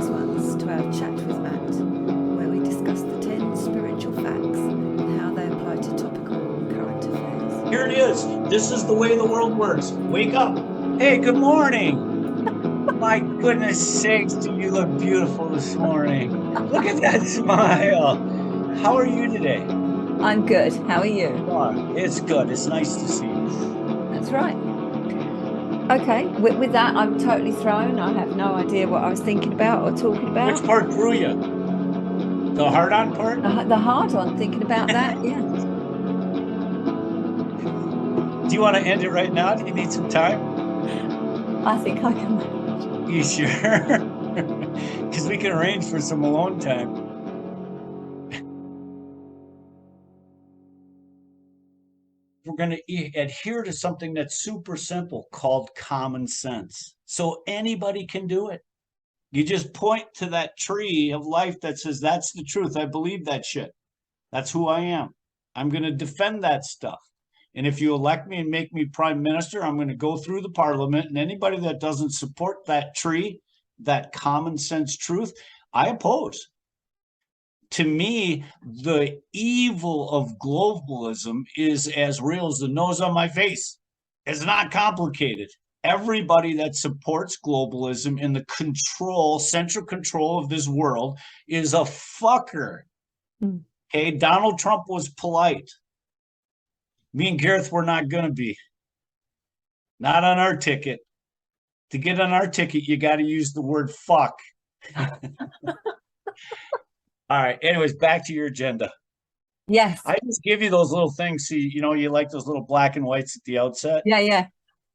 next ones to our Chat with Matt, where we discuss the 10 spiritual facts and how they apply to topical and current affairs. Here it is. This is the way the world works. Wake up. Hey, good morning. My goodness sakes, do you look beautiful this morning? Look at that smile. How are you today? I'm good. How are you? Oh, it's good. It's nice to see you. That's right. Okay, with that, I'm totally thrown. I have no idea what I was thinking about or talking about. Which part threw you? The hard-on part? The hard-on, thinking about that, yeah. Do you want to end it right now? Do you need some time? I think I can manage. You sure? Because we can arrange for some alone time. We're going to adhere to something that's super simple called common sense. So anybody can do it. You just point to that tree of life that says, that's the truth. I believe that shit. That's who I am. I'm going to defend that stuff. And if you elect me and make me prime minister, I'm going to go through the parliament, and anybody that doesn't support that tree, that common sense truth, I oppose. To me, the evil of globalism is as real as the nose on my face. It's not complicated. Everybody that supports globalism in the central control of this world is a fucker. Okay, Donald Trump was polite. Me and Gareth were not going to be. Not on our ticket. To get on our ticket, you got to use the word fuck. All right. Anyways, back to your agenda. Yes. I just give you those little things. See, you like those little black and whites at the outset? Yeah.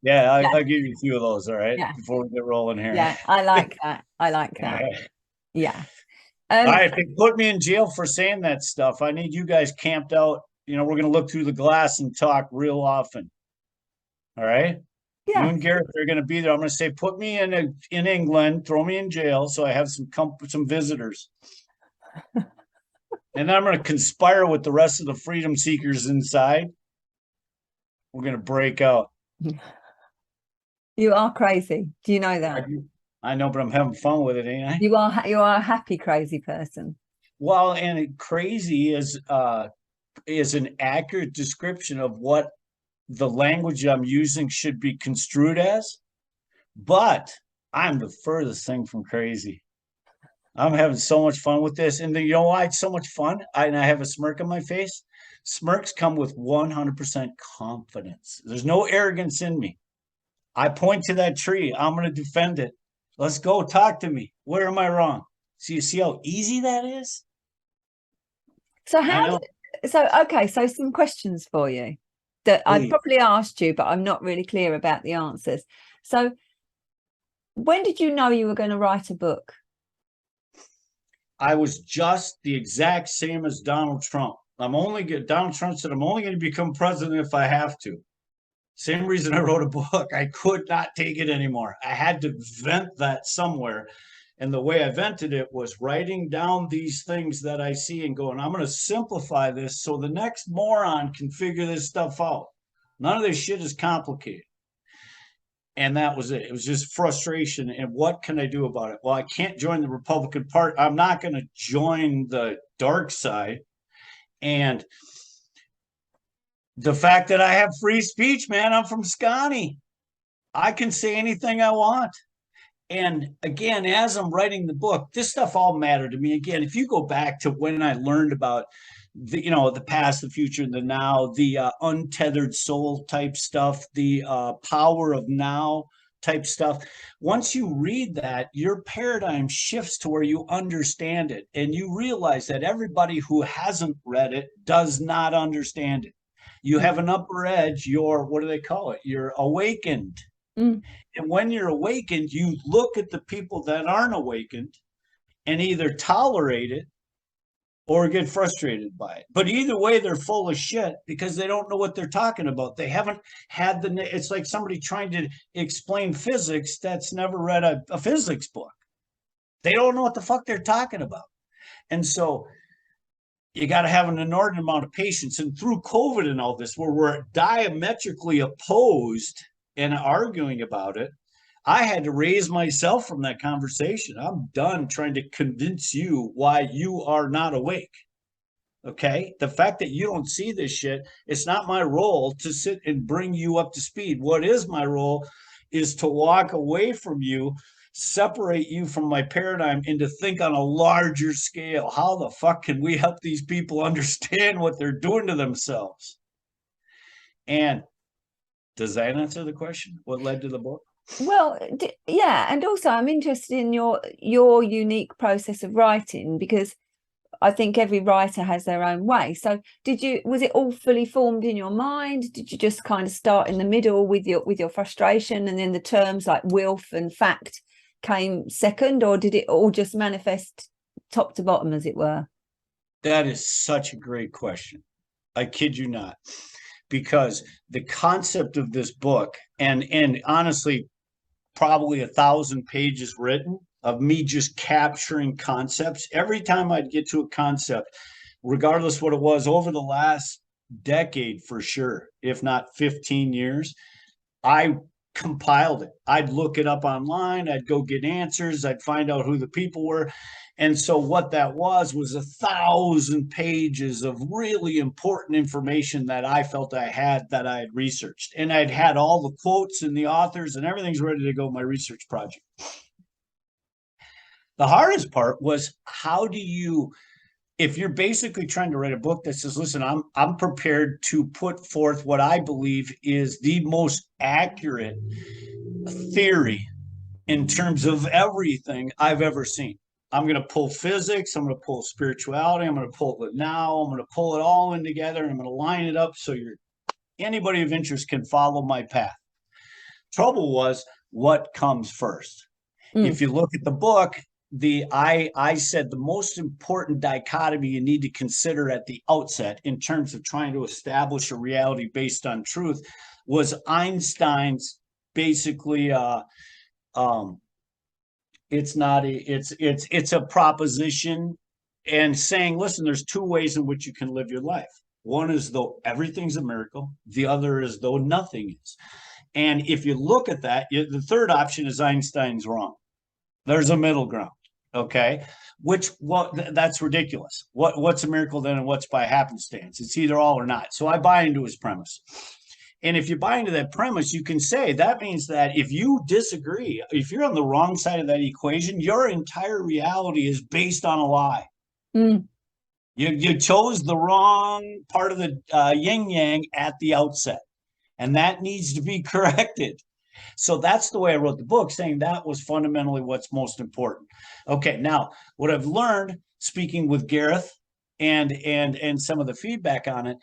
Yeah, I'll give you a few of those, all right? Yeah. Before we get rolling here. Yeah, I like that. I like that. Yeah. All right, if they put me in jail for saying that stuff, I need you guys camped out. We're going to look through the glass and talk real often. All right? Yeah. You and Gareth are going to be there. I'm going to say, put me in England, throw me in jail so I have some visitors. And then I'm going to conspire with the rest of the freedom seekers inside. We're going to break out. You are crazy. Do you know that? I know, but I'm having fun with it, ain't I? You are a happy, crazy person. Well, and crazy is an accurate description of what the language I'm using should be construed as. But I'm the furthest thing from crazy. I'm having so much fun with this. And you know why it's so much fun? I have a smirk on my face. Smirks come with 100% confidence. There's no arrogance in me. I point to that tree. I'm going to defend it. Let's go. Talk to me. Where am I wrong? So you see how easy that is? So so some questions for you that I probably asked you, but I'm not really clear about the answers. So when did you know you were going to write a book? I was just the exact same as Donald Trump. Donald Trump said, I'm only going to become president if I have to. Same reason I wrote a book. I could not take it anymore. I had to vent that somewhere. And the way I vented it was writing down these things that I see and going, I'm going to simplify this so the next moron can figure this stuff out. None of this shit is complicated. And that was it. It was just frustration. And what can I do about it? Well, I can't join the Republican Party. I'm not going to join the dark side. And the fact that I have free speech, man, I'm from Scotty. I can say anything I want. And again, as I'm writing the book, this stuff all mattered to me. Again, if you go back to when I learned about the past, the future, the now, the untethered soul type stuff, the power of now type stuff. Once you read that, your paradigm shifts to where you understand it. And you realize that everybody who hasn't read it does not understand it. You have an upper edge, what do they call it? You're awakened. And when you're awakened, you look at the people that aren't awakened and either tolerate it or get frustrated by it. But either way, they're full of shit because they don't know what they're talking about. They haven't had it's like somebody trying to explain physics that's never read a physics book. They don't know what the fuck they're talking about. And so you got to have an inordinate amount of patience. And through COVID and all this, where we're diametrically opposed and arguing about it, I had to raise myself from that conversation. I'm done trying to convince you why you are not awake. Okay. The fact that you don't see this shit, it's not my role to sit and bring you up to speed. What is my role is to walk away from you, separate you from my paradigm, and to think on a larger scale. How the fuck can we help these people understand what they're doing to themselves? And does that answer the question? What led to the book? Well, yeah, and also I'm interested in your unique process of writing, because I think every writer has their own way. So was it all fully formed in your mind? Did you just kind of start in the middle with your frustration, and then the terms like wilf and fact came second, or did it all just manifest top to bottom, as it were? That is such a great question. I kid you not, because the concept of this book, and honestly, probably 1,000 pages written of me just capturing concepts. Every time I'd get to a concept, regardless what it was, over the last decade for sure, if not 15 years, I compiled it. I'd look it up online. I'd go get answers. I'd find out who the people were. And so what that was 1,000 pages of really important information that I felt I had, that I had researched. And I'd had all the quotes and the authors and everything's ready to go in my research project. The hardest part was, how do you, if you're basically trying to write a book that says, listen, I'm prepared to put forth what I believe is the most accurate theory in terms of everything I've ever seen. I'm going to pull physics, I'm going to pull spirituality, I'm going to pull it now, I'm going to pull it all in together, and I'm going to line it up so anybody of interest can follow my path. Trouble was, what comes first? If you look at the book, I said the most important dichotomy you need to consider at the outset in terms of trying to establish a reality based on truth was Einstein's basically it's a proposition, and saying, listen, there's two ways in which you can live your life. One is though everything's a miracle, the other is though nothing is. And if you look at that, the third option is Einstein's wrong. There's a middle ground. Okay. That's ridiculous. What's a miracle then, and what's by happenstance? It's either all or not. So I buy into his premise. And if you buy into that premise, you can say that means that if you disagree, if you're on the wrong side of that equation, your entire reality is based on a lie. You chose the wrong part of the yin yang at the outset, and that needs to be corrected. So that's the way I wrote the book, saying that was fundamentally what's most important. Okay, now what I've learned, speaking with Gareth and some of the feedback on it,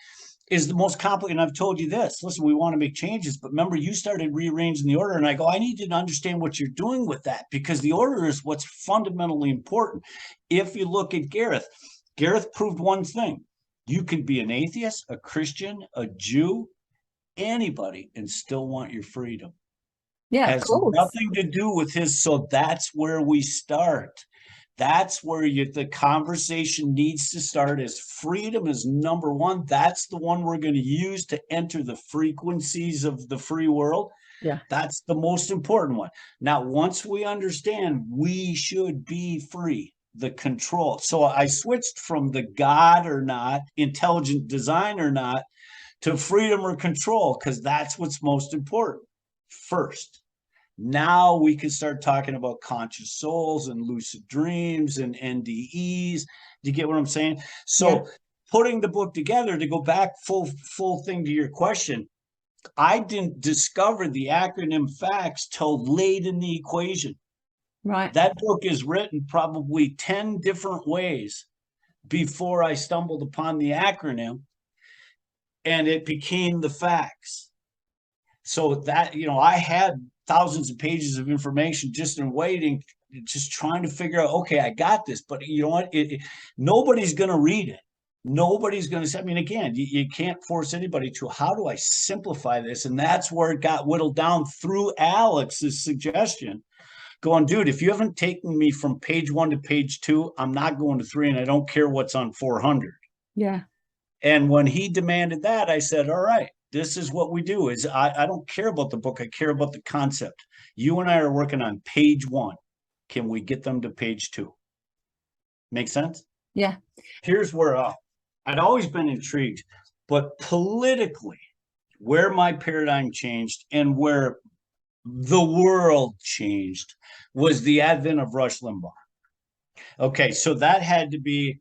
is the most complicated. And I've told you this, listen, we want to make changes, but remember, you started rearranging the order, and I go, I need to understand what you're doing with that, because the order is what's fundamentally important. If you look at Gareth proved one thing: you can be an atheist, a Christian, a Jew, anybody, and still want your freedom. Yeah, has nothing to do with his. So that's where we start. That's where the conversation needs to start, as freedom is number one. That's the one we're going to use to enter the frequencies of the free world. Yeah. That's the most important one. Now, once we understand we should be free, the control. So I switched from the God or not, intelligent design or not, to freedom or control, because that's what's most important first. Now we can start talking about conscious souls and lucid dreams and NDEs. Do you get what I'm saying? So putting the book together, to go back full thing to your question, I didn't discover the acronym facts till late in the equation. Right. That book is written probably 10 different ways before I stumbled upon the acronym, and it became the facts. So that, I had thousands of pages of information just in waiting, just trying to figure out, okay, I got this, but you know what? Nobody's going to read it. Nobody's going to say, again, you can't force anybody to. How do I simplify this? And that's where it got whittled down through Alex's suggestion. Going, dude, if you haven't taken me from page 1 to page 2, I'm not going to 3, and I don't care what's on 400. Yeah. And when he demanded that, I said, all right, This is what we do. Is I don't care about the book. I care about the concept. You and I are working on page 1. Can we get them to page 2? Make sense? Yeah. Here's where I'd always been intrigued, but politically, where my paradigm changed and where the world changed was the advent of Rush Limbaugh. Okay, so that had to be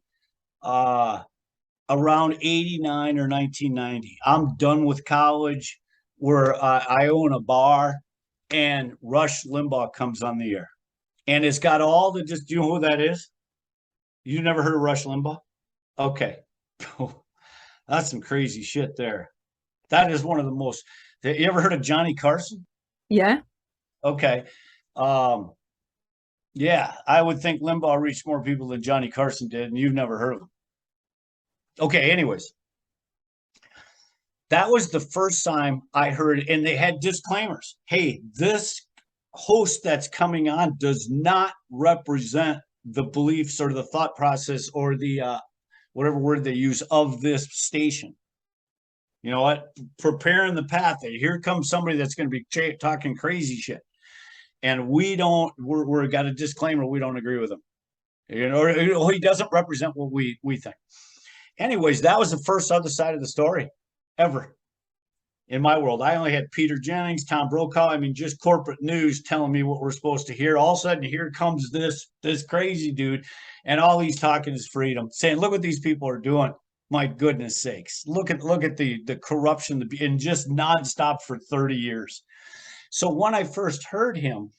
around 89 or 1990. I'm done with college, where I own a bar, and Rush Limbaugh comes on the air. And it's got all the, just, do you know who that is? You never heard of Rush Limbaugh? Okay. That's some crazy shit there. That is one of the most, you ever heard of Johnny Carson? Yeah. Okay. Yeah, I would think Limbaugh reached more people than Johnny Carson did, and you've never heard of him. Okay, anyways. That was the first time I heard, and they had disclaimers. Hey, this host that's coming on does not represent the beliefs or the thought process or the whatever word they use of this station. You know what? Preparing the path. Here comes somebody that's going to be talking crazy shit, and we're got a disclaimer. We don't agree with him. You know, or he doesn't represent what we think. Anyways, that was the first other side of the story ever in my world. I only had Peter Jennings, Tom Brokaw. I mean, just corporate news telling me what we're supposed to hear. All of a sudden, here comes this crazy dude, and all he's talking is freedom, saying, "Look what these people are doing." My goodness sakes! Look at the corruption, and just nonstop for 30 years. So when I first heard him,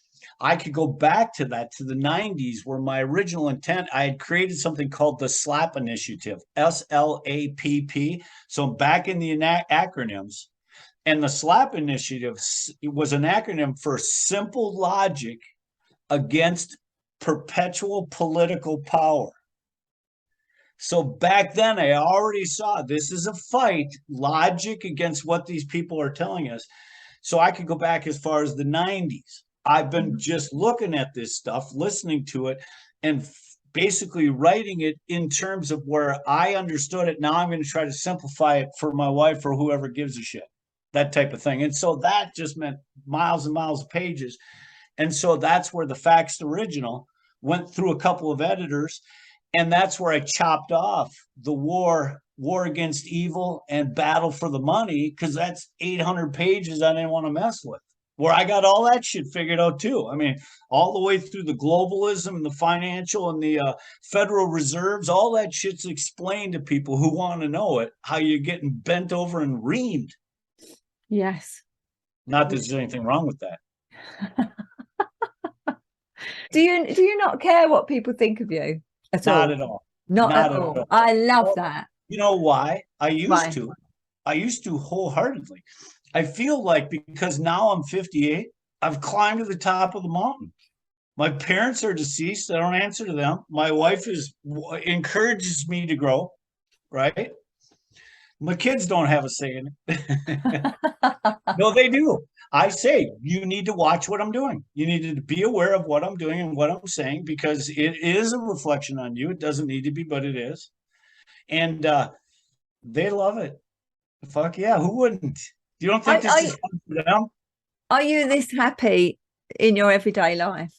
I could go back to the 90s, where my original intent, I had created something called the SLAP Initiative, SLAPP. So back in the acronyms. And the SLAP Initiative was an acronym for Simple Logic Against Perpetual Political Power. So back then, I already saw this is a fight, logic against what these people are telling us. So I could go back as far as the 90s. I've been just looking at this stuff, listening to it, and basically writing it in terms of where I understood it. Now I'm going to try to simplify it for my wife or whoever gives a shit. That type of thing. And so that just meant miles and miles of pages. And so that's where the Facts Original went through a couple of editors. And that's where I chopped off the war against evil and battle for the money, because that's 800 pages I didn't want to mess with, where I got all that shit figured out too. I mean, all the way through the globalism and the financial and the Federal Reserves, all that shit's explained to people who want to know it, how you're getting bent over and reamed. Yes. Not that there's anything wrong with that. Do you not care what people think of you at all? Not at all. Not at all. I love that. You know why? I used to wholeheartedly. I feel like because now I'm 58, I've climbed to the top of the mountain. My parents are deceased. I don't answer to them. My wife encourages me to grow, right? My kids don't have a say in it. No, they do. I say, you need to watch what I'm doing. You need to be aware of what I'm doing and what I'm saying, because it is a reflection on you. It doesn't need to be, but it is. And they love it. Fuck yeah, who wouldn't? You don't think this is fun for them? Are you this happy in your everyday life?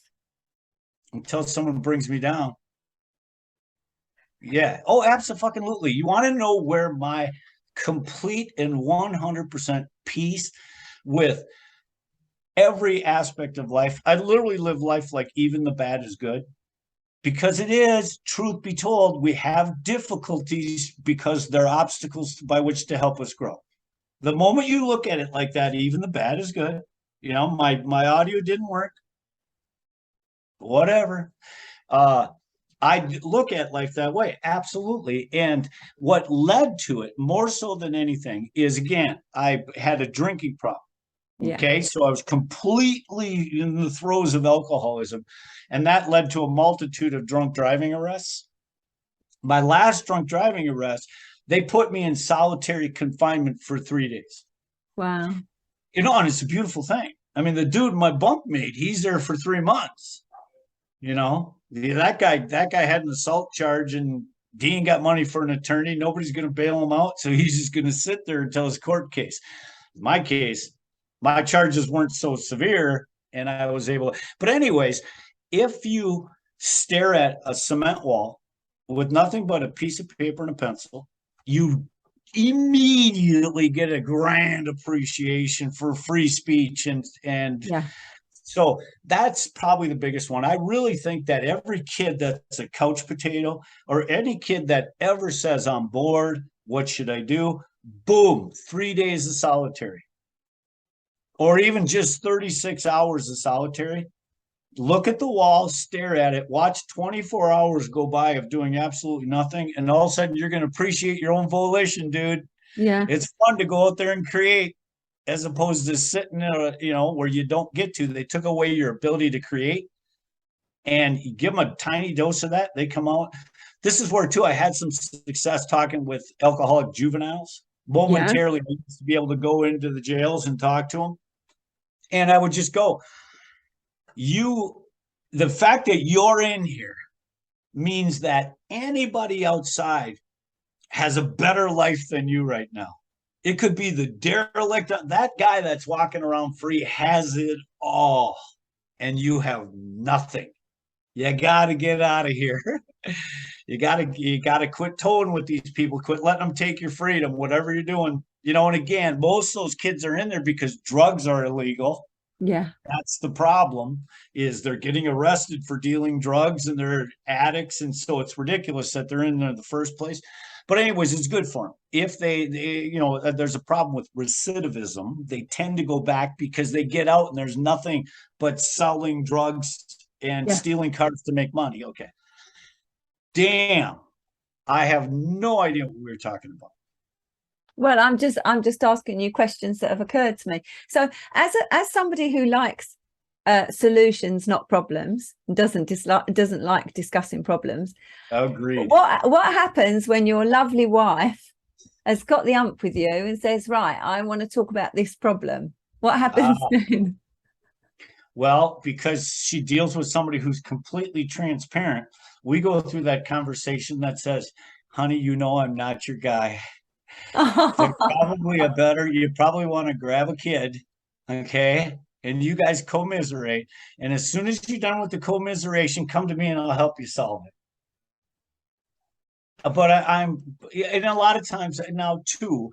Until someone brings me down. Yeah. Oh, absolutely. You want to know where my complete and 100% peace with every aspect of life? I literally live life like even the bad is good, because it is, truth be told, we have difficulties because they're obstacles by which to help us grow. The moment you look at it like that, even the bad is good. You know, my audio didn't work. Whatever. I look at life that way. Absolutely. And what led to it more so than anything is, again, I had a drinking problem. Okay. So I was completely in the throes of alcoholism, and that led to a multitude of drunk driving arrests. My last drunk driving arrest, they put me in solitary confinement for 3 days. Wow. You know, and it's a beautiful thing. I mean, the dude, my bunkmate, he's there for 3 months. You know, that guy had an assault charge and Dean got money for an attorney. Nobody's going to bail him out. So he's just going to sit there until his court case. In my case, my charges weren't so severe and I was able to. But, anyways, if you stare at a cement wall with nothing but a piece of paper and a pencil, you immediately get a grand appreciation for free speech and Yeah. so that's probably the biggest one. I really think that every kid that's a couch potato or any kid that ever says I'm bored, what should I do? Boom, 3 days of solitary. Or even just 36 hours of solitary. Look at the wall, stare at it, watch 24 hours go by of doing absolutely nothing. And all of a sudden you're going to appreciate your own volition, dude. Yeah. It's fun to go out there and create as opposed to sitting where you don't get to. They took away your ability to create and you give them a tiny dose of that. They come out. This is where, too, I had some success talking with alcoholic juveniles. Momentarily, I used to be able to go into the jails and talk to them. And I would just go, the fact that you're in here means that anybody outside has a better life than you right now. It could be the derelict. That guy that's walking around free has it all, and you have nothing. You got to get out of here. You got to quit toting with these people. Quit letting them take your freedom, whatever you're doing. And again, most of those kids are in there because drugs are illegal. Yeah. That's the problem, is they're getting arrested for dealing drugs and they're addicts. And so it's ridiculous that they're in there in the first place. But anyways, it's good for them. If they there's a problem with recidivism. They tend to go back because they get out and there's nothing but selling drugs and stealing cars to make money. Okay. Damn. I have no idea what we were talking about. Well, I'm just asking you questions that have occurred to me. So as somebody who likes solutions, not problems, doesn't like discussing problems. Agreed. What happens when your lovely wife has got the ump with you and says, right, I want to talk about this problem? What happens then? Well, because she deals with somebody who's completely transparent, we go through that conversation that says, honey, I'm not your guy. There's probably you probably want to grab a kid, okay? And you guys commiserate. And as soon as you're done with the commiseration, come to me and I'll help you solve it. But and a lot of times now too,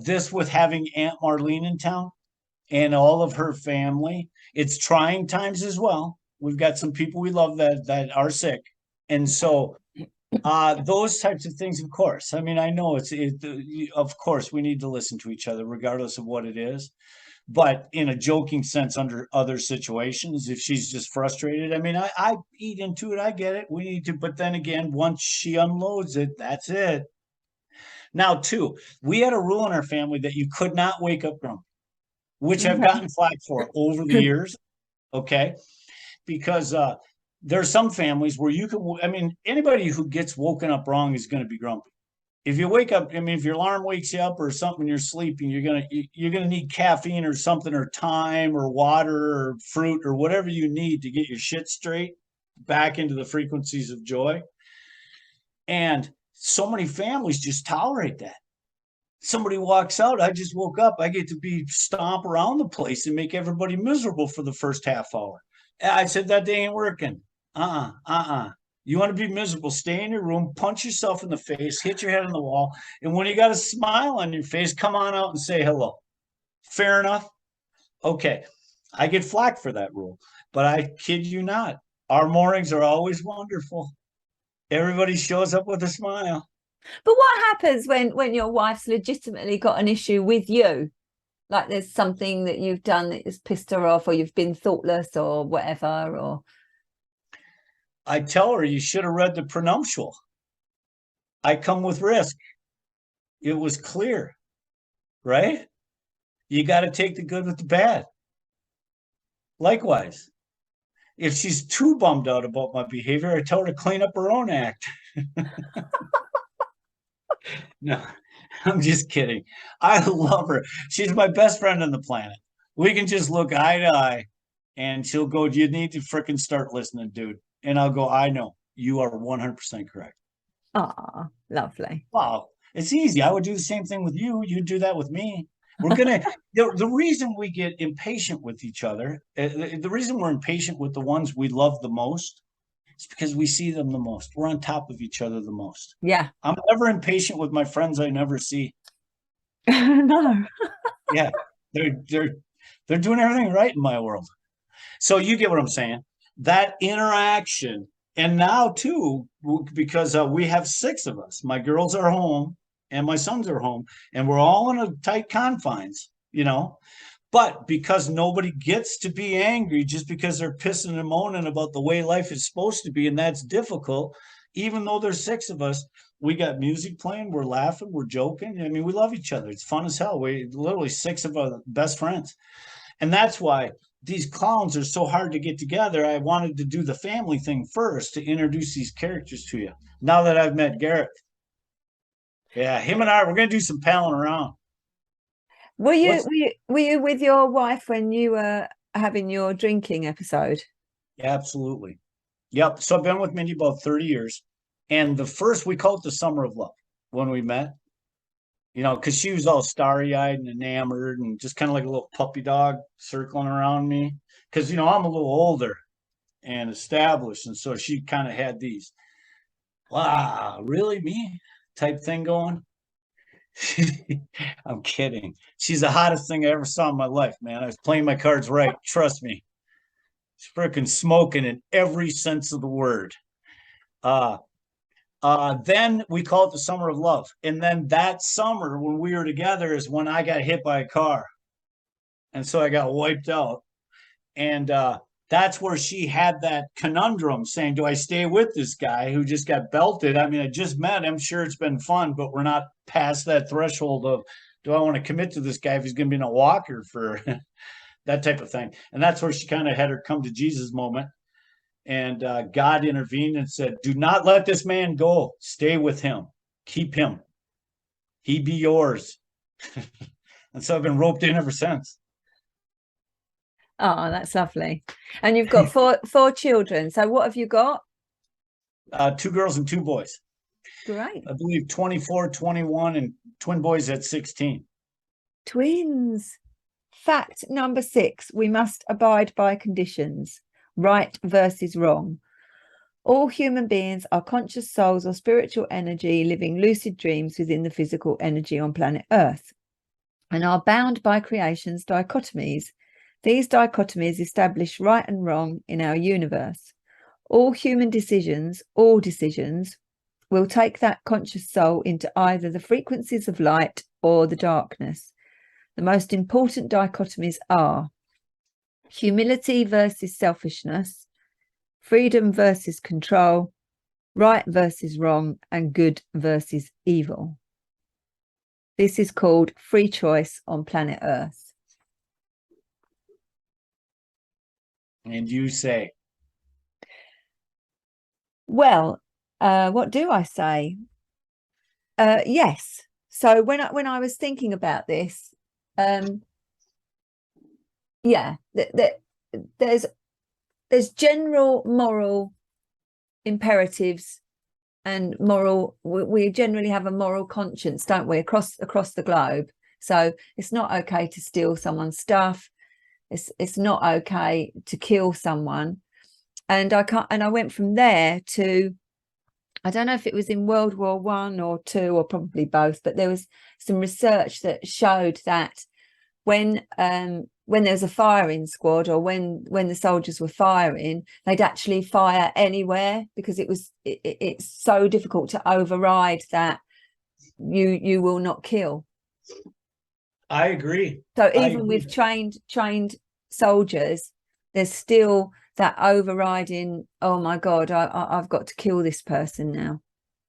this with having Aunt Marlene in town and all of her family, it's trying times as well. We've got some people we love that are sick. And so those types of things, of course. I mean, I know of course, we need to listen to each other regardless of what it is. But in a joking sense, under other situations, if she's just frustrated, I mean, I eat into it. I get it. We need to. But then again, once she unloads it, that's it. Now, too, we had a rule in our family that you could not wake up grumpy, which I've gotten flack for over the years. Okay. Because there are some families where anybody who gets woken up wrong is going to be grumpy. If you wake up, if your alarm wakes you up or something, you're sleeping, you're gonna need caffeine or something, or time or water or fruit or whatever you need to get your shit straight back into the frequencies of joy. And so many families just tolerate that. Somebody walks out, I just woke up, I get to stomp around the place and make everybody miserable for the first half hour. I said, that day ain't working. You want to be miserable, stay in your room, punch yourself in the face, hit your head on the wall. And when you got a smile on your face, come on out and say hello. Fair enough? Okay. I get flack for that rule, but I kid you not. Our mornings are always wonderful. Everybody shows up with a smile. But what happens when your wife's legitimately got an issue with you? Like there's something that you've done that has pissed her off, or you've been thoughtless or whatever, or... I tell her, you should have read the prenuptial. I come with risk. It was clear, right? You got to take the good with the bad. Likewise, if she's too bummed out about my behavior, I tell her to clean up her own act. No, I'm just kidding. I love her. She's my best friend on the planet. We can just look eye to eye and she'll go, you need to freaking start listening, dude. And I'll go, I know, you are 100% correct. Ah, lovely. Wow, it's easy. I would do the same thing with you. You'd do that with me. We're gonna. The reason we get impatient with each other, the reason we're impatient with the ones we love the most, is because we see them the most. We're on top of each other the most. Yeah. I'm never impatient with my friends I never see. No. Yeah, they're doing everything right in my world. So you get what I'm saying? That interaction, and now too, because we have six of us. My girls are home, and my sons are home, and we're all in a tight confines, you know. But because nobody gets to be angry just because they're pissing and moaning about the way life is supposed to be, and that's difficult. Even though there's six of us, we got music playing, we're laughing, we're joking. I mean, we love each other. It's fun as hell. We literally six of our best friends. And that's why these clowns are so hard to get together. I wanted to do the family thing first to introduce these characters to you. Now that I've met Garrett, yeah, him and I, we're going to do some palling around. Were you with your wife when you were having your drinking episode? Absolutely. Yep. So I've been with Mindy about 30 years. And the first, we called it the summer of love when we met, you know, because she was all starry eyed and enamored and just kind of like a little puppy dog circling around me. Because, you know, I'm a little older and established. And so she kind of had these, wow, really me type thing going. I'm kidding. She's the hottest thing I ever saw in my life, man. I was playing my cards right. Trust me. She's freaking smoking in every sense of the word. Uh, then we call it the summer of love. And then that summer when we were together is when I got hit by a car. And so I got wiped out. And that's where she had that conundrum saying, do I stay with this guy who just got belted? I mean, I just met him. Sure, it's been fun, but we're not past that threshold of, do I want to commit to this guy if he's going to be in a walker for that type of thing? And that's where she kind of had her come to Jesus moment. And God intervened and said, do not let this man go. Stay with him. Keep him. He be yours. And so I've been roped in ever since. Oh, that's lovely. And you've got four children. So what have you got? 2 girls and 2 boys. Great. I believe 24, 21, and twin boys at 16. Twins. Fact number 6, we must abide by conditions. Right versus wrong. All human beings are conscious souls or spiritual energy living lucid dreams within the physical energy on planet Earth and are bound by creation's dichotomies. These dichotomies establish right and wrong in our universe. All human decisions, all decisions, will take that conscious soul into either the frequencies of light or the darkness. The most important dichotomies are humility versus selfishness, freedom versus control, right versus wrong, and good versus evil. This is called free choice on planet Earth. And you say? Well, what do I say? Yes. So when I was thinking about this, yeah, there's general moral imperatives and moral. We generally have a moral conscience, don't we, across the globe? So it's not okay to steal someone's stuff. It's not okay to kill someone. And I went from there to, I don't know if it was in World War I or II or probably both, but there was some research that showed that when there was a firing squad or when the soldiers were firing, they'd actually fire anywhere because it's so difficult to override that you will not kill. I agree. So even with trained soldiers, there's still that overriding, oh my God, I've got to kill this person now.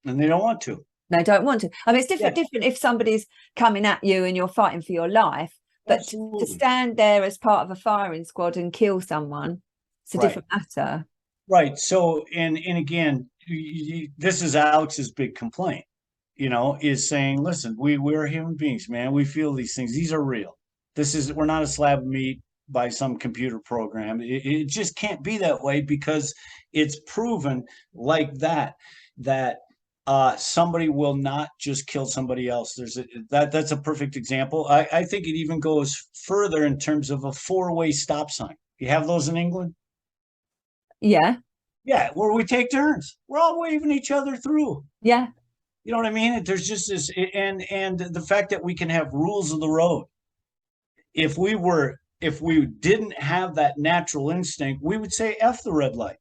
And they don't want to. They don't want to. I mean, it's different if somebody's coming at you and you're fighting for your life, but to stand there as part of a firing squad and kill someone, it's a different matter. Right. So, and again, this is Alex's big complaint, you know, is saying, listen, we're human beings, man. We feel these things. These are real. We're not a slab of meat by some computer program. It just can't be that way because it's proven like that somebody will not just kill somebody else. That's a perfect example. I think it even goes further in terms of a four-way stop sign. You have those in England? Yeah. Yeah, where we take turns. We're all waving each other through. Yeah. You know what I mean? There's just this, and the fact that we can have rules of the road. If we didn't have that natural instinct, we would say F the red light.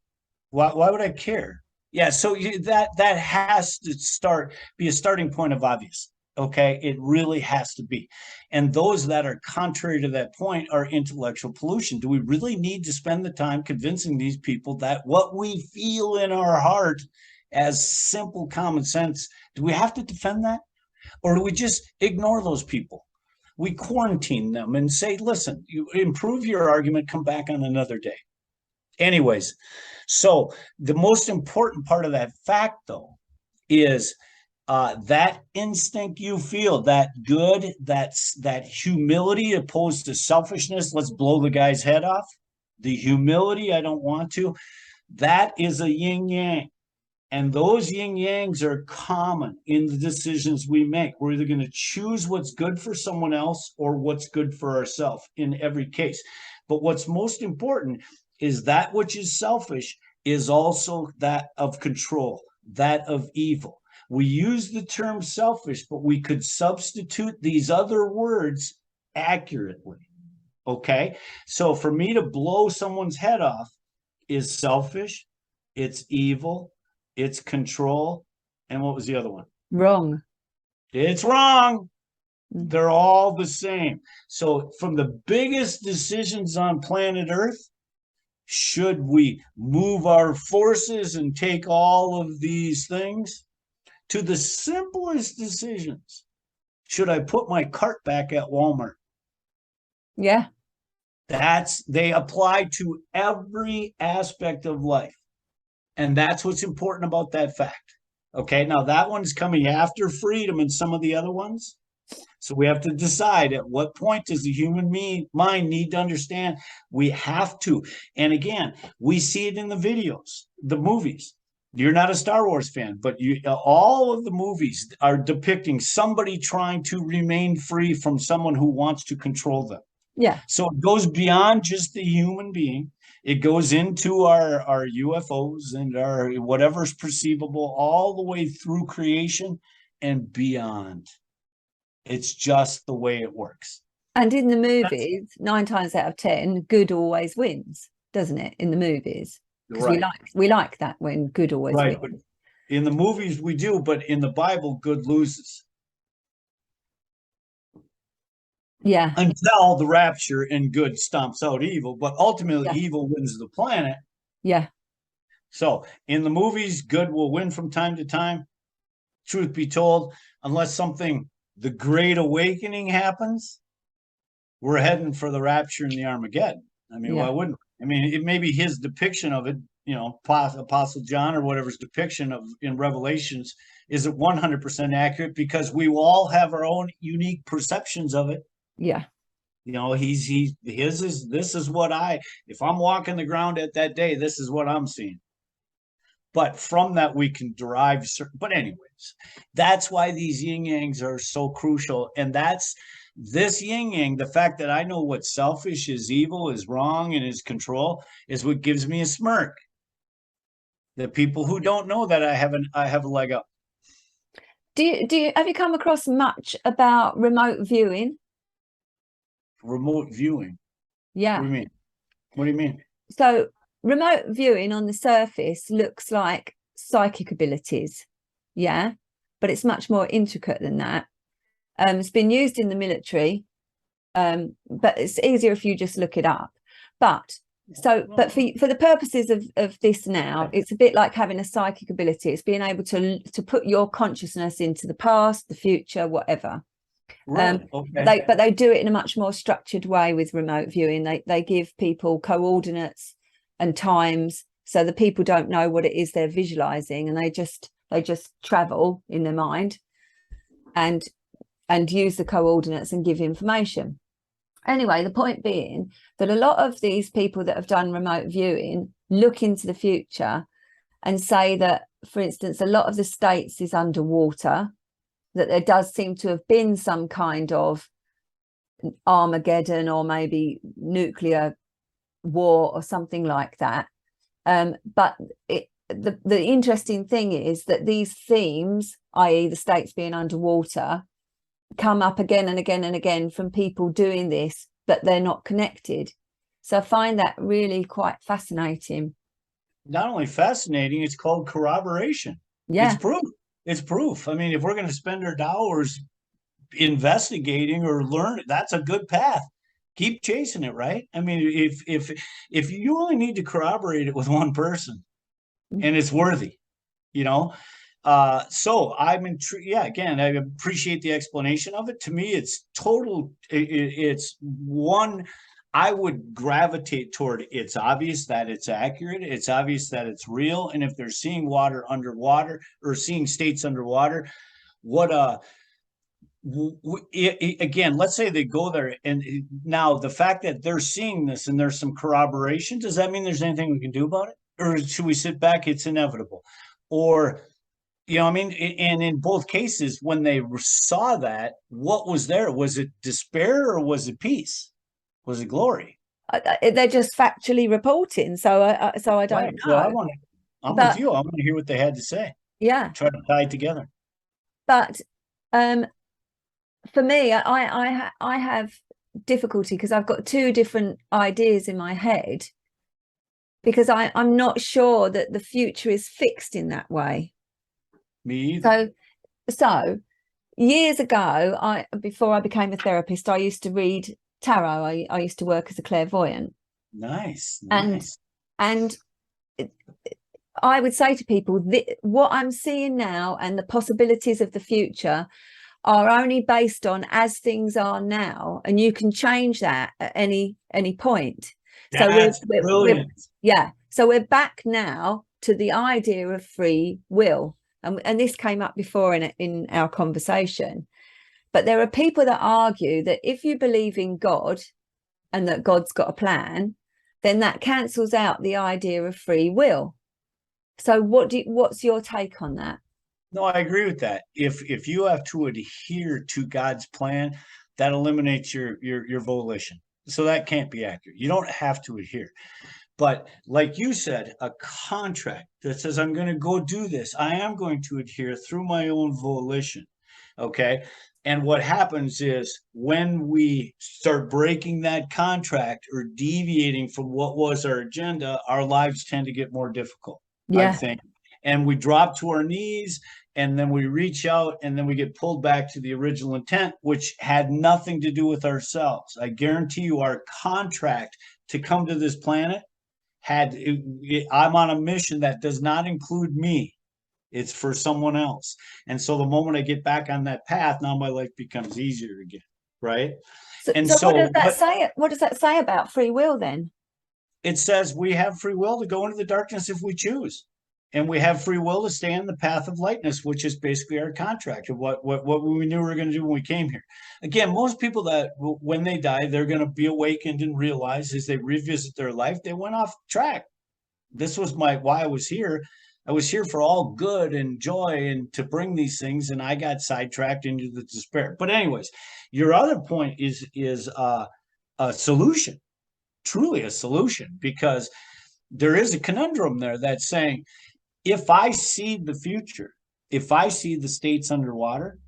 Why would I care? Yeah, so that has to be a starting point of obvious. Okay, it really has to be. And those that are contrary to that point are intellectual pollution. Do we really need to spend the time convincing these people that what we feel in our heart as simple common sense, do we have to defend that? Or do we just ignore those people? We quarantine them and say, listen, you improve your argument, come back on another day. Anyways, so the most important part of that fact, though, is that instinct you feel, that good, that humility opposed to selfishness. Let's blow the guy's head off. The humility, I don't want to. That is a yin yang. And those yin yangs are common in the decisions we make. We're either going to choose what's good for someone else or what's good for ourselves in every case. But what's most important is that which is selfish is also that of control, that of evil. We use the term selfish, but we could substitute these other words accurately. Okay? So for me to blow someone's head off is selfish, it's evil, it's control, and what was the other one? Wrong. It's wrong. They're all the same. So from the biggest decisions on planet Earth, should we move our forces and take all of these things, to the simplest decisions, should I put my cart back at Walmart? Yeah. They apply to every aspect of life. And that's what's important about that fact. Okay, now that one's coming after freedom and some of the other ones. So we have to decide at what point does the human mind need to understand we have to. And again, we see it in the videos, the movies. You're not a Star Wars fan, but all of the movies are depicting somebody trying to remain free from someone who wants to control them. Yeah. So it goes beyond just the human being. It goes into our UFOs and our whatever's perceivable all the way through creation and beyond. It's just the way it works. And in the movies, 9 times out of 10, good always wins, doesn't it? In the movies, because right. we like that when good always wins. But in the movies we do, but in the Bible, good loses. Yeah. Until the rapture and good stomps out evil, but ultimately evil wins the planet. Yeah. So in the movies, good will win from time to time. Truth be told, unless the Great Awakening happens, we're heading for the rapture and the Armageddon. I mean, why wouldn't we? I mean, it may be his depiction of it, Apostle John or whatever's depiction of in Revelations is it 100% accurate, because we will all have our own unique perceptions of it. Yeah. This is what if I'm walking the ground at that day, this is what I'm seeing. But from that, we can derive but anyways, that's why these yin yangs are so crucial. And that's this yin yang, the fact that I know what's selfish, is evil, is wrong, and is control, is what gives me a smirk. The people who don't know that I have a leg up. Have you come across much about remote viewing? Remote viewing? Yeah. What do you mean? So remote viewing on the surface looks like psychic abilities, but it's much more intricate than that. It's been used in the military, but it's easier if you just look it up. But for the purposes of this now, it's a bit like having a psychic ability. It's being able to put your consciousness into the past, the future, whatever. Right. Okay. But they do it in a much more structured way with remote viewing. They give people coordinates and times, so the people don't know what it is they're visualizing, and they just travel in their mind and use the coordinates and give information. Anyway, the point being that a lot of these people that have done remote viewing look into the future and say that for instance, a lot of the states is underwater, that there does seem to have been some kind of Armageddon or maybe nuclear war or something like that. But the interesting thing is that these themes, i.e. the states being underwater, come up again and again and again from people doing this, but they're not connected. So I find that really quite fascinating. Not only fascinating, it's called corroboration. Yeah. It's proof. It's proof. I mean, if we're going to spend our dollars investigating or learning, that's a good path. Keep chasing it, right? I mean, if you only need to corroborate it with one person and it's worthy, you know. So I'm intrigued. Yeah, again, I appreciate the explanation of it. To me, it's total. It's one. I would gravitate toward. It's obvious that it's accurate. It's obvious that it's real. And if they're seeing water underwater or seeing states underwater, what again, let's say they go there, and now the fact that they're seeing this and there's some corroboration, does that mean there's anything we can do about it, or should we sit back? It's inevitable, or you know, I mean, and in both cases, when they saw that, what was there? Was it despair or was it peace? Was it glory? They're just factually reporting, so I don't know. I'm with you. I want to hear what they had to say. Yeah, try to tie it together. But for me, I have difficulty because I've got two different ideas in my head, because I'm not sure that the future is fixed in that way. Me either. So years ago, before I became a therapist, I used to read tarot. I used to work as a clairvoyant. Nice. And I would say to people, what I'm seeing now and the possibilities of the future are only based on as things are now, and you can change that at any point. That's so brilliant. So we're back now to the idea of free will, and this came up before in our conversation. But there are people that argue that if you believe in God and that God's got a plan, then that cancels out the idea of free will. So what's your take on that? No, I agree with that. If you have to adhere to God's plan, that eliminates your volition. So that can't be accurate. You don't have to adhere. But like you said, a contract that says, I'm going to go do this, I am going to adhere through my own volition. Okay. And what happens is when we start breaking that contract or deviating from what was our agenda, our lives tend to get more difficult, I think. And we drop to our knees, and then we reach out, and then we get pulled back to the original intent, which had nothing to do with ourselves. I guarantee you our contract to come to this planet I'm on a mission that does not include me. It's for someone else. And so the moment I get back on that path, now my life becomes easier again, right? So what does that say? What does that say about free will then? It says we have free will to go into the darkness if we choose. And we have free will to stay in the path of lightness, which is basically our contract of what we knew we were going to do when we came here. Again, most people that when they die, they're going to be awakened and realize as they revisit their life, they went off track. This was why I was here. I was here for all good and joy and to bring these things, and I got sidetracked into the despair. But anyways, your other point is a solution, truly a solution, because there is a conundrum there that's saying, if I see the future, if I see the states underwater,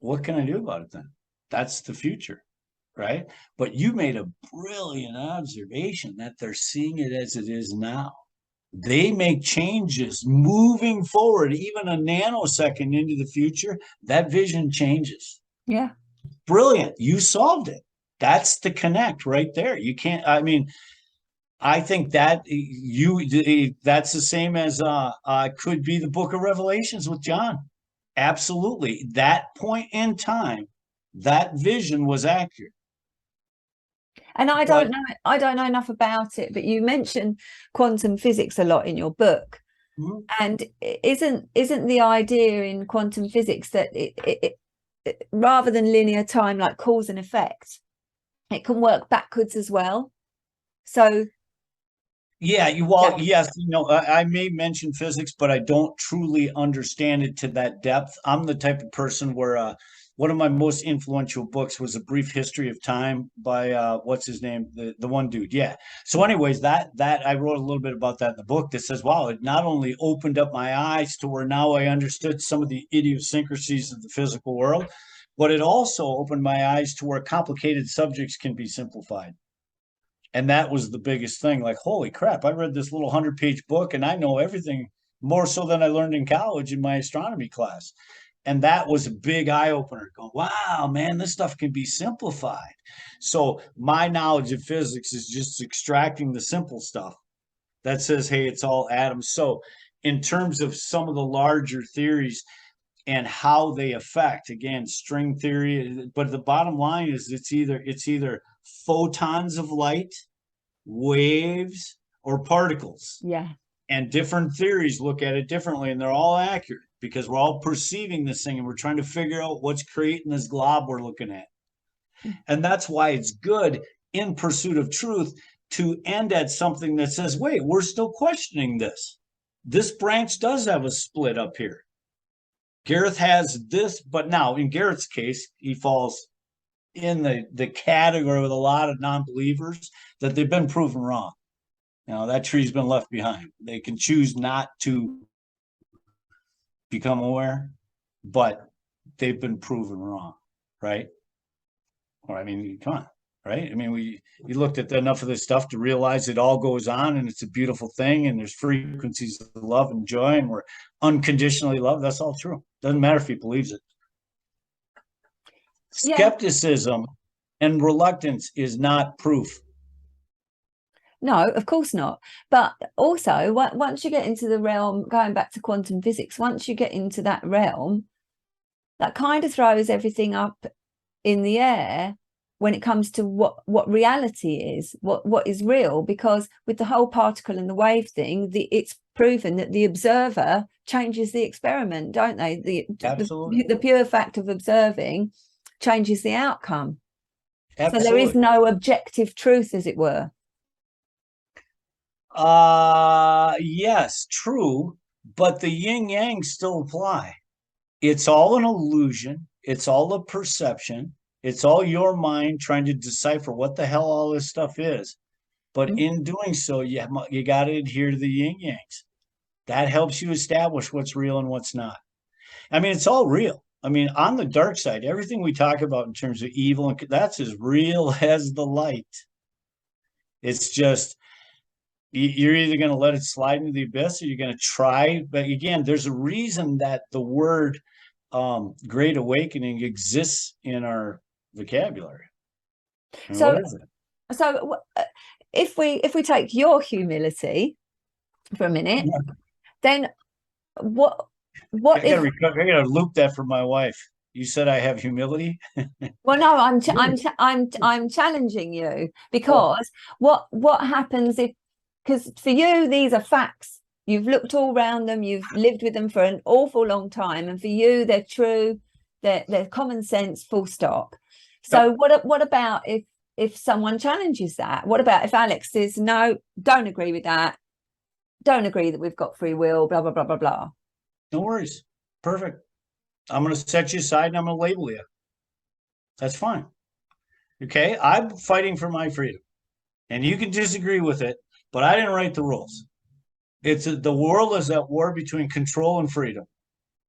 what can I do about it then? That's the future, right? But you made a brilliant observation that they're seeing it as it is now. They make changes moving forward, even a nanosecond into the future, that vision changes. Yeah. Brilliant. You solved it. That's the connect right there. You can't, I mean, I think that that's the same as could be the book of Revelations with John. Absolutely. That point in time, that vision was accurate. And I don't know enough about it, but you mention quantum physics a lot in your book. Mm-hmm. And isn't the idea in quantum physics that it rather than linear time, like cause and effect, it can work backwards as well? So Yeah, yes, I may mention physics, but I don't truly understand it to that depth. I'm the type of person where one of my most influential books was A Brief History of Time by what's his name? The one dude. Yeah. So anyways, that I wrote a little bit about that in the book that says, wow, it not only opened up my eyes to where now I understood some of the idiosyncrasies of the physical world, but it also opened my eyes to where complicated subjects can be simplified. And that was the biggest thing. Like, holy crap, I read this little 100-page book and I know everything more so than I learned in college in my astronomy class. And that was a big eye opener. Going, wow, man, this stuff can be simplified. So my knowledge of physics is just extracting the simple stuff that says, hey, it's all atoms. So in terms of some of the larger theories and how they affect, again, string theory, but the bottom line is it's either photons of light, waves, or particles. Yeah. And different theories look at it differently, and they're all accurate because we're all perceiving this thing and we're trying to figure out what's creating this glob we're looking at. And that's why it's good in pursuit of truth to end at something that says, wait, we're still questioning this. This branch does have a split up here. Gareth has this, but now in Gareth's case, he falls in the category with a lot of non-believers that they've been proven wrong. That tree's been left behind. They can choose not to become aware, but they've been proven wrong, right? Or I mean, come on, right? I mean, we looked at enough of this stuff to realize it all goes on and it's a beautiful thing and there's frequencies of love and joy and we're unconditionally loved. That's all true. Doesn't matter if he believes it. Yeah. Skepticism and reluctance is not proof. No, of course not. But also, once you get into the realm, going back to quantum physics, once you get into that realm, that kind of throws everything up in the air when it comes to what reality is, what is real, because with the whole particle and the wave thing, it's proven that the observer changes the experiment, don't they? Absolutely. The pure fact of observing changes the outcome. Absolutely. So there is no objective truth, as it were. Yes, true, but the yin yang still apply. It's all an illusion. It's all a perception. It's all your mind trying to decipher what the hell all this stuff is. But in doing so, you got to adhere to the yin yangs. That helps you establish what's real and what's not. I mean, it's all real. I mean, on the dark side, everything we talk about in terms of evil, that's as real as the light. It's just, you're either going to let it slide into the abyss or you're going to try. But again, there's a reason that the word great awakening exists in our vocabulary. And so what is it? So if we take your humility for a minute, then what I gotta loop that for my wife. You said I have humility. Well, no, I'm challenging you because what happens if, because for you these are facts, you've looked all around them, you've lived with them for an awful long time, and for you they're true, they're common sense, full stop. So what about if someone challenges that? What about if Alex says, no, don't agree with that, don't agree that we've got free will, blah blah blah blah blah? No worries. Perfect. I'm going to set you aside and I'm going to label you. That's fine. Okay. I'm fighting for my freedom and you can disagree with it, but I didn't write the rules. The world is at war between control and freedom.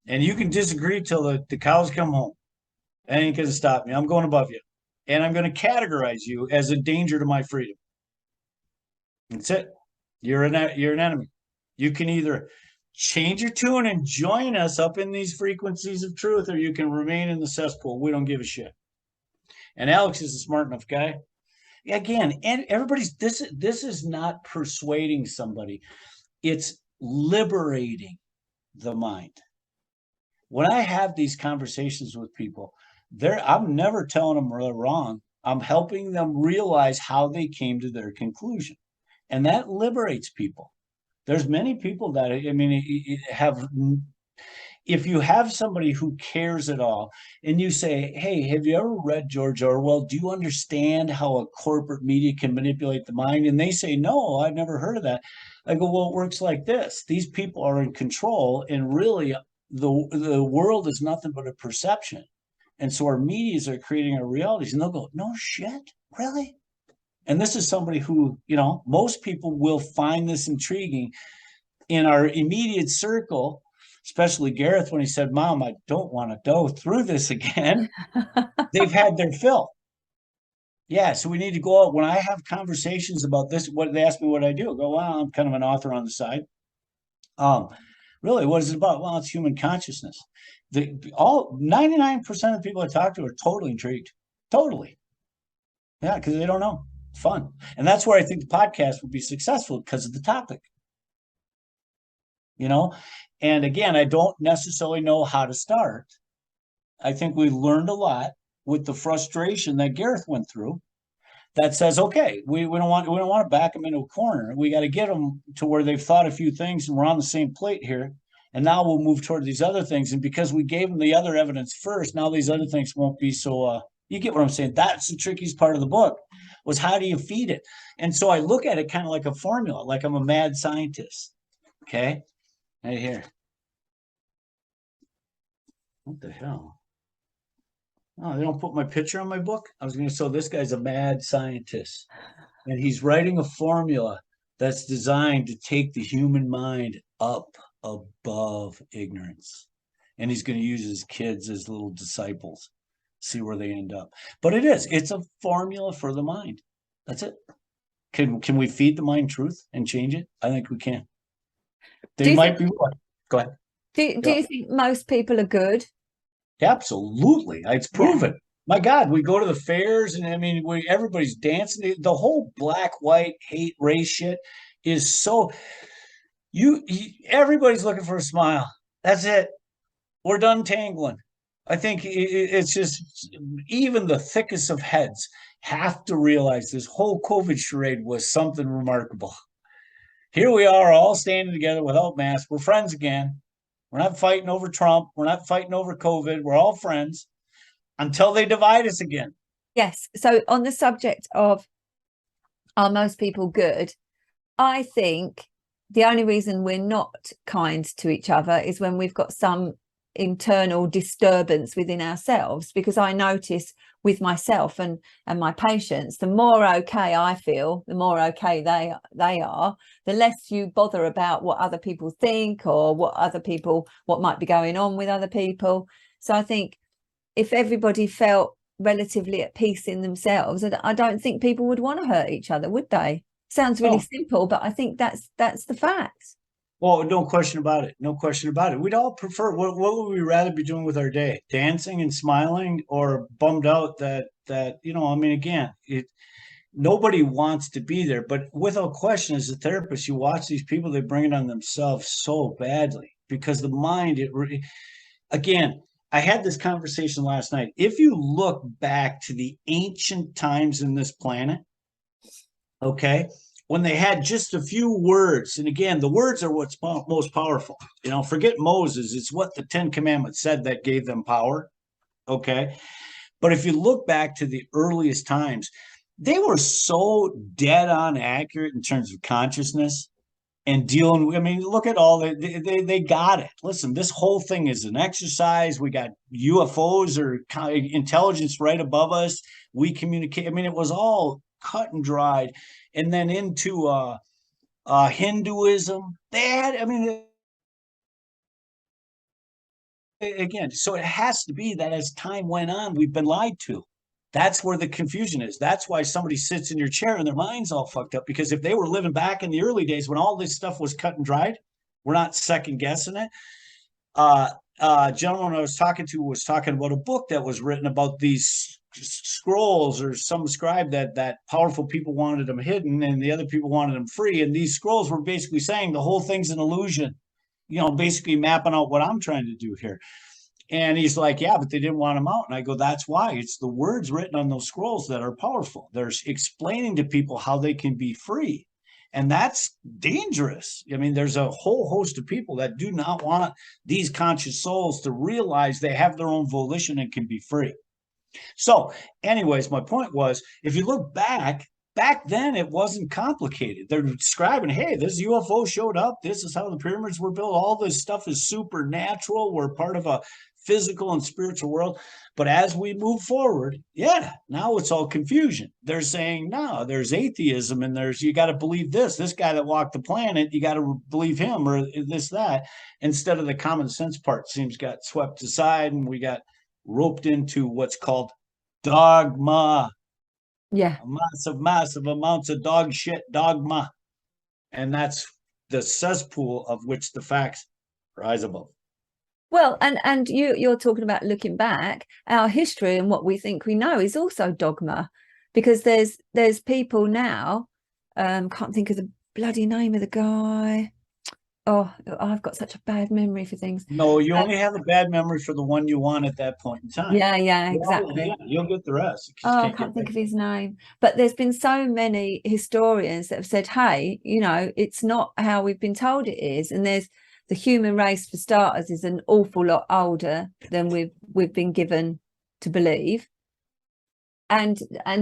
And you can disagree till the cows come home. That ain't going to stop me. I'm going above you. And I'm going to categorize you as a danger to my freedom. That's it. You're an enemy. You can either change your tune and join us up in these frequencies of truth, or you can remain in the cesspool. We don't give a shit. And Alex is a smart enough guy. Again, and everybody's this is not persuading somebody. It's liberating the mind. When I have these conversations with people, I'm never telling them they're wrong. I'm helping them realize how they came to their conclusion. And that liberates people. There's many people that, I mean, if you have somebody who cares at all and you say, hey, have you ever read George Orwell? Do you understand how a corporate media can manipulate the mind? And they say, no, I've never heard of that. I go, well, it works like this. These people are in control, and really the world is nothing but a perception. And so our medias are creating our realities. And they'll go, no shit, really? And this is somebody who, most people will find this intriguing. In our immediate circle, especially Gareth, when he said, Mom, I don't want to go through this again, they've had their fill. Yeah, so we need to go out. When I have conversations about this, what they ask me what I do, I go, well, I'm kind of an author on the side. Really, what is it about? Well, it's human consciousness. 99% of the people I talk to are totally intrigued. Totally. Yeah, because they don't know. It's fun. And that's where I think the podcast would be successful, because of the topic. And again, I don't necessarily know how to start. I think we learned a lot with the frustration that Gareth went through. That says, okay, we don't want to back them into a corner. We got to get them to where they've thought a few things, and we're on the same plate here. And now we'll move toward these other things. And because we gave them the other evidence first, now these other things won't be so. You get what I'm saying? That's the trickiest part of the book, was how do you feed it? And so I look at it kind of like a formula, like I'm a mad scientist. Okay. Right here. What the hell? Oh, they don't put my picture on my book? I was going to say, this guy's a mad scientist. And he's writing a formula that's designed to take the human mind up above ignorance. And he's going to use his kids as little disciples, see where they end up. But it's a formula for the mind. That's it. Can we feed the mind truth and change it? I think we can. They might be what? Go ahead. Do you think most people are good? Absolutely. It's proven. Yeah. My God, we go to the fairs, and I mean, everybody's dancing. The whole black, white, hate, race shit is so. Everybody's looking for a smile. That's it. We're done tangling. I think it's just, even the thickest of heads have to realize this whole COVID charade was something remarkable. Here we are, all standing together without masks. We're friends again. We're not fighting over Trump. We're not fighting over COVID. We're all friends until they divide us again. Yes. So on the subject of, are most people good? I think the only reason we're not kind to each other is when we've got some internal disturbance within ourselves, because I notice with myself and my patients, the more okay I feel, the more okay they are, the less you bother about what other people think or what might be going on with other people. So I think if everybody felt relatively at peace in themselves, I don't think people would want to hurt each other, would they? Sounds really simple, but I think that's the fact. Well, no question about it. No question about it. We'd all prefer, what would we rather be doing with our day? Dancing and smiling, or bummed out that I mean, again, nobody wants to be there. But without question, as a therapist, you watch these people, they bring it on themselves so badly, because the mind, again, I had this conversation last night. If you look back to the ancient times in this planet, okay, when they had just a few words, and again, the words are what's most powerful. Forget Moses. It's what the 10 Commandments said that gave them power. Okay. But if you look back to the earliest times, they were so dead on accurate in terms of consciousness and dealing with, I mean, look at all they got it. Listen, this whole thing is an exercise. We got UFOs or intelligence right above us. We communicate. I mean, it was all cut and dried. And then into Hinduism, they had, I mean, again, so it has to be that as time went on, we've been lied to. That's where the confusion is. That's why somebody sits in your chair and their mind's all fucked up, because if they were living back in the early days when all this stuff was cut and dried, we're not second guessing it. Gentleman I was talking to was talking about a book that was written about these scrolls, or some scribe that powerful people wanted them hidden and the other people wanted them free. And these scrolls were basically saying the whole thing's an illusion, basically mapping out what I'm trying to do here. And he's like, yeah, but they didn't want them out. And I go, that's why. It's the words written on those scrolls that are powerful. They're explaining to people how they can be free. And that's dangerous. I mean, there's a whole host of people that do not want these conscious souls to realize they have their own volition and can be free. So, anyways, my point was, if you look back then it wasn't complicated. They're describing, hey, this UFO showed up. This is how the pyramids were built. All this stuff is supernatural. We're part of a physical and spiritual world. But as we move forward, now it's all confusion. They're saying, no, there's atheism and you got to believe this guy that walked the planet, you got to believe him or this, that, instead of the common sense part seems got swept aside and we got roped into what's called dogma. Yeah. Massive amounts of dog shit, dogma. And that's the cesspool of which the facts rise above. Well, and you're talking about looking back. Our history and what we think we know is also dogma, because there's people now, can't think of the bloody name of the guy. Oh, I've got such a bad memory for things. No, you only have a bad memory for the one you want at that point in time. Yeah, exactly. You'll get the rest. I can't think of his name. But there's been so many historians that have said, hey, it's not how we've been told it is. And there's the human race, for starters, is an awful lot older than we've been given to believe. And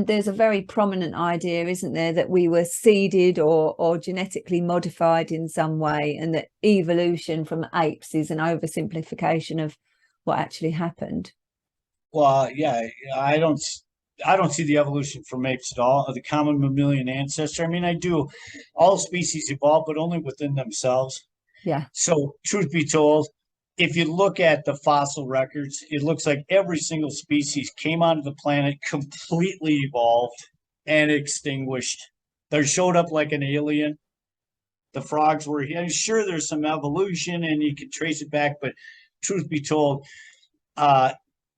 there's a very prominent idea, isn't there, that we were seeded or genetically modified in some way, and that evolution from apes is an oversimplification of what actually happened. Well, yeah, I don't see the evolution from apes at all, of the common mammalian ancestor. I mean, I do. All species evolve, but only within themselves. Yeah. So, truth be told, if you look at the fossil records, it looks like every single species came onto the planet completely evolved and extinguished. They showed up like an alien. The frogs were here. Sure, there's some evolution and you can trace it back, but truth be told, I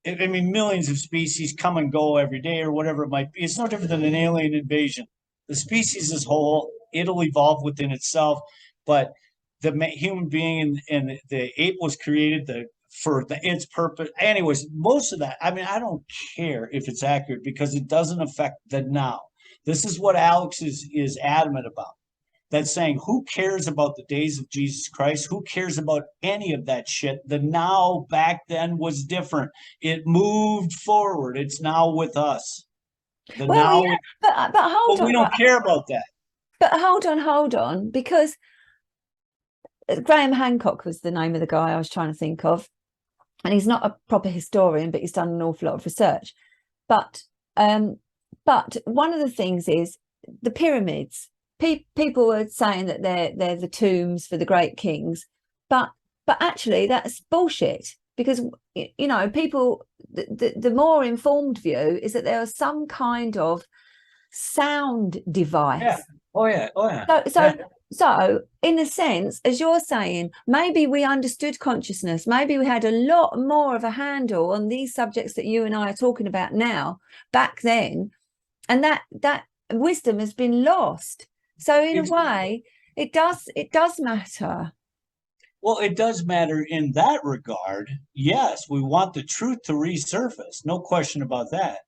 mean, millions of species come and go every day or whatever it might be. It's no different than an alien invasion. The species as whole, it'll evolve within itself, but the human being and the ape was created for its purpose. Anyways, most of that, I mean, I don't care if it's accurate because it doesn't affect the now. This is what Alex is adamant about. That's saying, who cares about the days of Jesus Christ? Who cares about any of that shit? The now back then was different. It moved forward. It's now with us. But hold on. We don't care about that. But hold on, because Graham Hancock was the name of the guy I was trying to think of, and he's not a proper historian, but he's done an awful lot of research. But one of the things is the pyramids. People are saying that they're the tombs for the great kings, but actually that's bullshit, because people, the more informed view is that there was some kind of sound device. Yeah. Oh yeah. So in a sense, as you're saying, maybe we understood consciousness, maybe we had a lot more of a handle on these subjects that you and I are talking about now back then, and that wisdom has been lost. So in a way, it does matter. Well, it does matter in that regard. Yes, we want the truth to resurface. No question about that.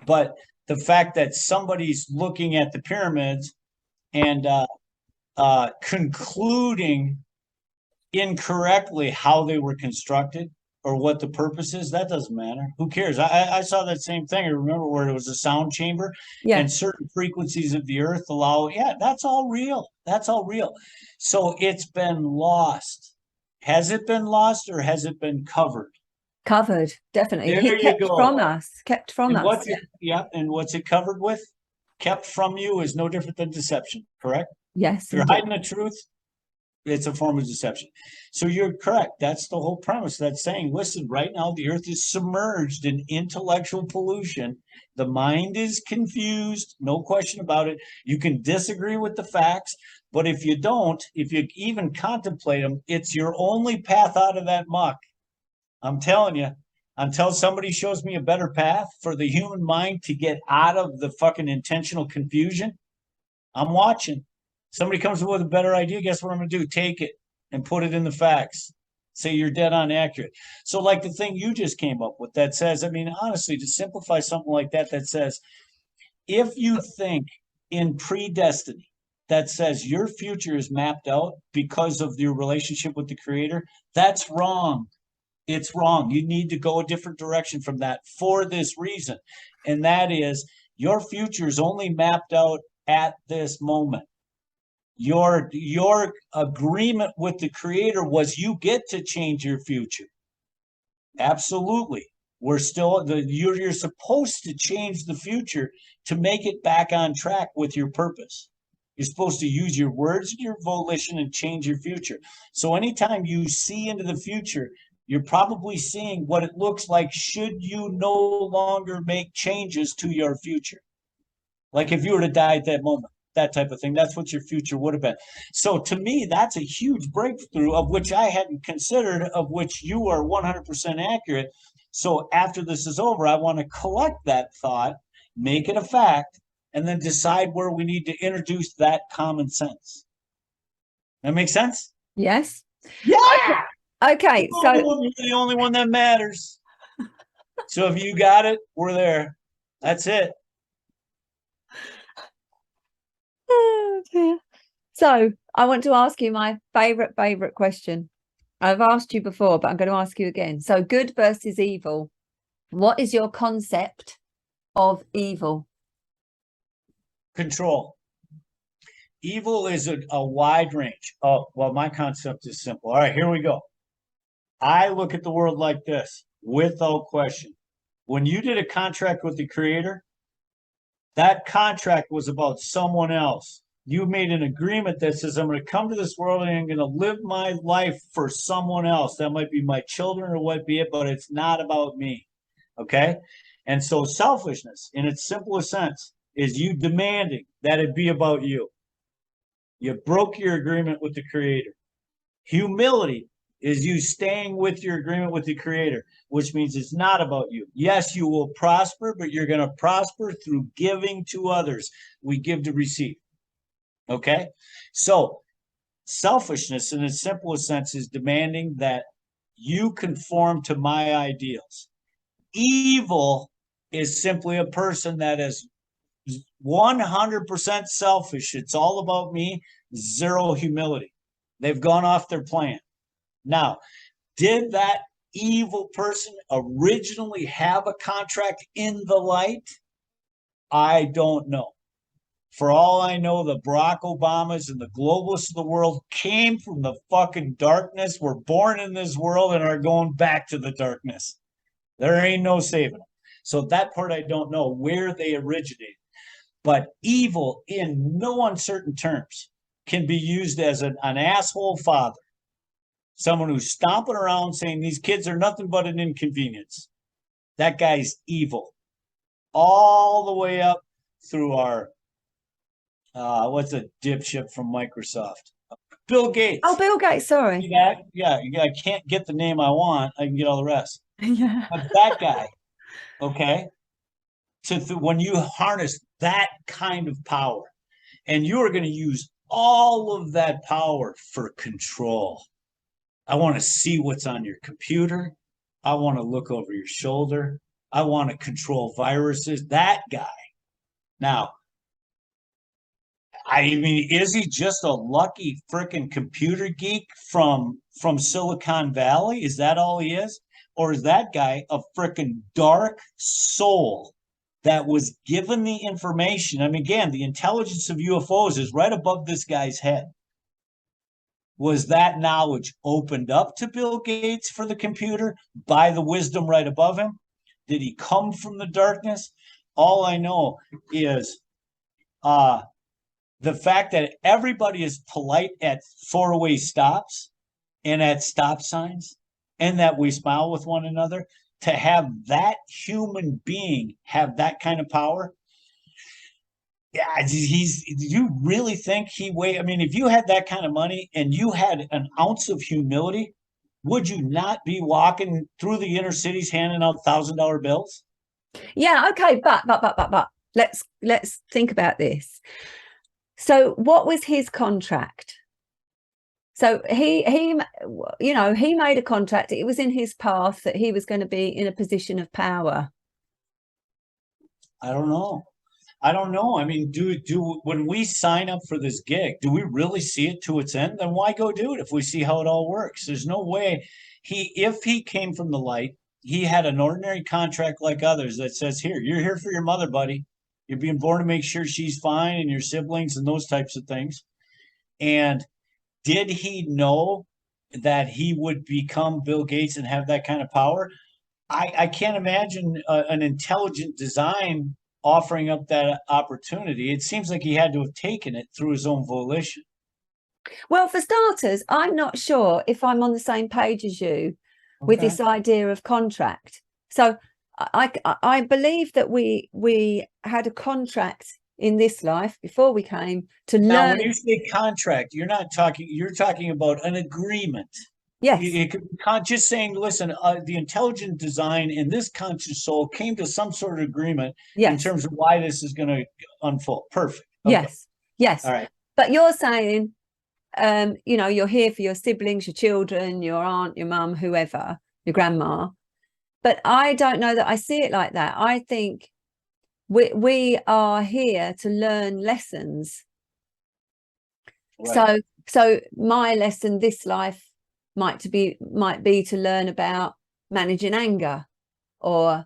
But the fact that somebody's looking at the pyramids and concluding incorrectly how they were constructed or what the purpose is, that doesn't matter. Who cares? I saw that same thing. I remember where it was a sound chamber and certain frequencies of the earth allow. Yeah, that's all real. That's all real. So it's been lost. Has it been lost or has it been covered? Covered, definitely. There you go. Kept from us. And what's it covered with? Kept from you is no different than deception, correct? Yes. If you're hiding the truth, it's a form of deception. So you're correct. That's the whole premise. That's saying, listen, right now the earth is submerged in intellectual pollution. The mind is confused, no question about it. You can disagree with the facts, but if you don't, if you even contemplate them, it's your only path out of that muck. I'm telling you, until somebody shows me a better path for the human mind to get out of the fucking intentional confusion, I'm watching. Somebody comes up with a better idea, guess what I'm going to do? Take it and put it in the facts. Say you're dead on accurate. So like the thing you just came up with that says, I mean, honestly, to simplify something like that, that says, if you think in predestiny, that says your future is mapped out because of your relationship with the creator, that's wrong. It's wrong. You need to go a different direction from that for this reason. And that is your future is only mapped out at this moment. Your agreement with the creator was you get to change your future. Absolutely. We're still you're supposed to change the future to make it back on track with your purpose. You're supposed to use your words and your volition and change your future. So anytime you see into the future, you're probably seeing what it looks like should you no longer make changes to your future. Like if you were to die at that moment, that type of thing, that's what your future would have been. So to me, that's a huge breakthrough of which I hadn't considered, of which you are 100% accurate. So after this is over, I want to collect that thought, make it a fact, and then decide where we need to introduce that common sense. That makes sense? Yes. Yeah. Okay. So you're the only one that matters. So if you got it, we're there. That's it. Oh, dear. So I want to ask you my favorite question. I've asked you before, but I'm going to ask you again. So good versus evil. What is your concept of evil? Control. Evil is a wide range. Oh, well, my concept is simple. All right, here we go. I look at the world like this, without question. When you did a contract with the creator, that contract was about someone else. You made an agreement that says, I'm going to come to this world and I'm going to live my life for someone else. That might be my children or what be it, but it's not about me. Okay? And so selfishness, in its simplest sense, is you demanding that it be about you. You broke your agreement with the creator. Humility is you staying with your agreement with the creator, which means it's not about you. Yes, you will prosper, but you're going to prosper through giving to others. We give to receive. Okay? So selfishness in its simplest sense is demanding that you conform to my ideals. Evil is simply a person that is 100% selfish. It's all about me, zero humility. They've gone off their plan. Now, did that evil person originally have a contract in the light? I don't know. For all I know, the Barack Obamas and the globalists of the world came from the fucking darkness, were born in this world, and are going back to the darkness. There ain't no saving them. So that part I don't know where they originated. But evil, in no uncertain terms, can be used as an asshole father. Someone who's stomping around saying these kids are nothing but an inconvenience. That guy's evil. All the way up through our, what's a dipshit from Microsoft? Bill Gates. Oh, Bill Gates, sorry. Yeah, I can't get the name I want. I can get all the rest. Yeah. But that guy, okay, when you harness that kind of power, and you are going to use all of that power for control. I want to see what's on your computer. I want to look over your shoulder. I want to control viruses. That guy. Now, I mean, is he just a lucky freaking computer geek from Silicon Valley? Is that all he is? Or is that guy a freaking dark soul that was given the information? I mean, again, the intelligence of UFOs is right above this guy's head. Was that knowledge opened up to Bill Gates for the computer by the wisdom right above him? Did he come from the darkness? All I know is the fact that everybody is polite at four-way stops and at stop signs, and that we smile with one another, to have that human being have that kind of power. Yeah, do you really think he I mean, if you had that kind of money and you had an ounce of humility, would you not be walking through the inner cities handing out $1,000 bills? Yeah, okay, but let's think about this. So what was his contract? So he made a contract. It was in his path that he was going to be in a position of power. I don't know. I don't know. I mean, do when we sign up for this gig, do we really see it to its end? Then why go do it if we see how it all works? There's no way if he came from the light, he had an ordinary contract like others that says, here, you're here for your mother, buddy. You're being born to make sure she's fine and your siblings and those types of things. And did he know that he would become Bill Gates and have that kind of power? I can't imagine an intelligent design offering up that opportunity. It seems like he had to have taken it through his own volition. Well, for starters, I'm not sure if I'm on the same page as you with this idea of contract. So I believe that we had a contract in this life before we came to learn. Now, when you say contract, you're talking about an agreement. Yes. It could be just saying, listen, the intelligent design in this conscious soul came to some sort of agreement in terms of why this is going to unfold. Perfect. Okay. Yes. Yes. All right. But you're saying, you're here for your siblings, your children, your aunt, your mum, whoever, your grandma. But I don't know that I see it like that. I think we are here to learn lessons. Right. So my lesson this life might be to learn about managing anger or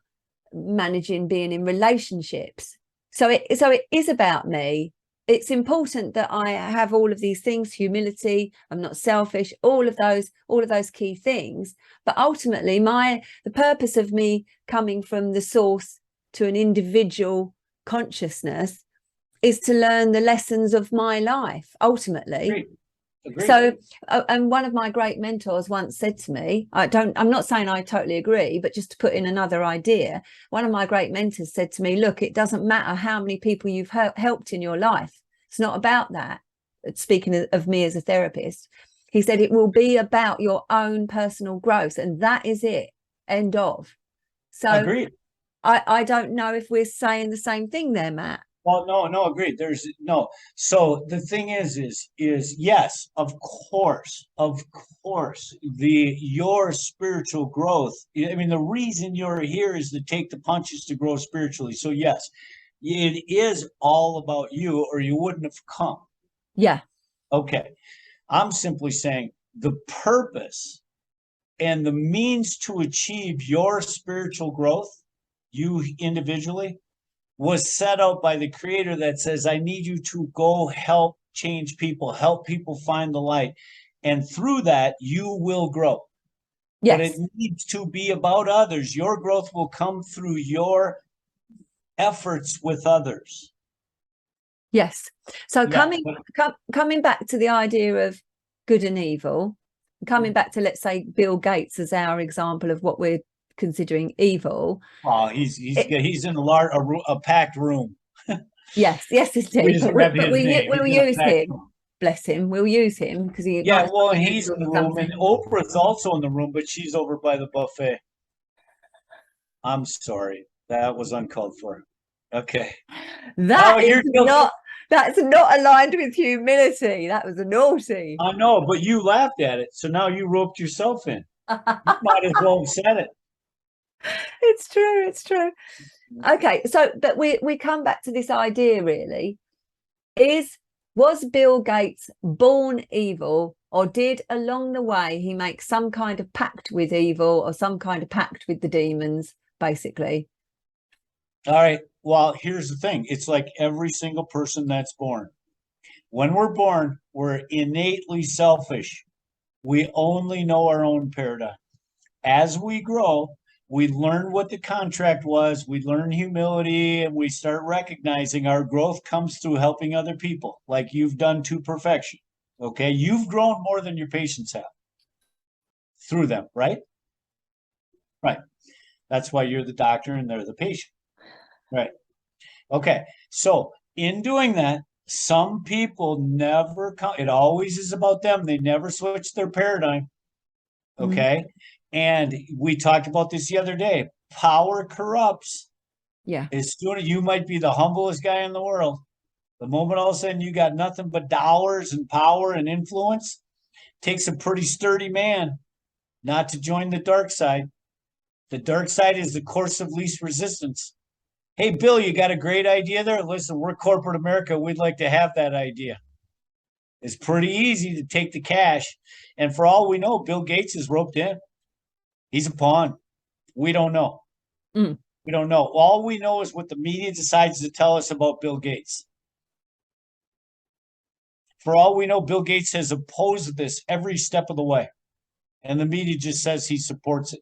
managing being in relationships. So it is about me. It's important that I have all of these things: humility, I'm not selfish, all of those key things. But ultimately, the purpose of me coming from the source to an individual consciousness is to learn the lessons of my life, ultimately. Agreed. Agreed. So, and one of my great mentors once said to me, I'm not saying I totally agree, but just to put in another idea, one of my great mentors said to me, look, it doesn't matter how many people you've helped in your life. It's not about that. Speaking of me as a therapist, he said, it will be about your own personal growth. And that is it. End of. So agreed. I don't know if we're saying the same thing there, Matt. Well, no, agreed. There's no. So the thing is yes, of course, your spiritual growth. I mean, the reason you're here is to take the punches to grow spiritually. So yes, it is all about you, or you wouldn't have come. Yeah. Okay. I'm simply saying the purpose and the means to achieve your spiritual growth, you individually, was set out by the creator that says, I need you to go help change people, help people find the light. And through that, you will grow. Yes. But it needs to be about others. Your growth will come through your efforts with others. Yes. So coming back to the idea of good and evil, coming back to, let's say, Bill Gates as our example of what we're considering evil. Oh, he's in a packed room. Yes, indeed. But we'll use him. Room. Bless him. We'll use him because he. Yeah, well, he's in the room, and Oprah's also in the room, but she's over by the buffet. I'm sorry, that was uncalled for. Okay. That's not aligned with humility. That was naughty. I know, but you laughed at it, so now you roped yourself in. You might as well have said it. It's true. Okay, so but we come back to this idea really. Was Bill Gates born evil, or did along the way he make some kind of pact with evil or some kind of pact with the demons, basically? All right. Well, here's the thing. It's like every single person that's born. When we're born, we're innately selfish. We only know our own paradigm. As we grow, we learn what the contract was, we learn humility, and we start recognizing our growth comes through helping other people, like you've done to perfection. Okay, you've grown more than your patients have through them, right? Right. That's why you're the doctor and they're the patient. Right. Okay, so in doing that, some people never come. It always is about them. They never switch their paradigm. Okay. Mm-hmm. And we talked about this the other day. Power corrupts. Yeah. As soon as you might be the humblest guy in the world, the moment all of a sudden you got nothing but dollars and power and influence, takes a pretty sturdy man not to join the dark side. The dark side is the course of least resistance. Hey, Bill, you got a great idea there? Listen, we're corporate America. We'd like to have that idea. It's pretty easy to take the cash. And for all we know, Bill Gates is roped in. He's a pawn. We don't know. Mm. We don't know. All we know is what the media decides to tell us about Bill Gates. For all we know, Bill Gates has opposed this every step of the way. And the media just says he supports it.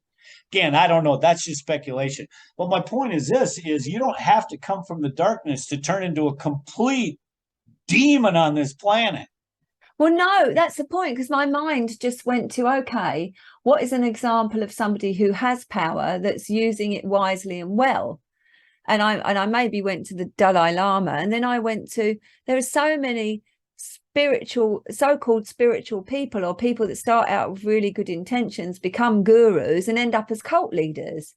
Again, I don't know. That's just speculation. But my point is this, is you don't have to come from the darkness to turn into a complete demon on this planet. Well, no, that's the point, because my mind just went to, okay, what is an example of somebody who has power that's using it wisely and well? And I maybe went to the Dalai Lama, and then I went to, there are so many spiritual, so-called spiritual people, or people that start out with really good intentions, become gurus and end up as cult leaders.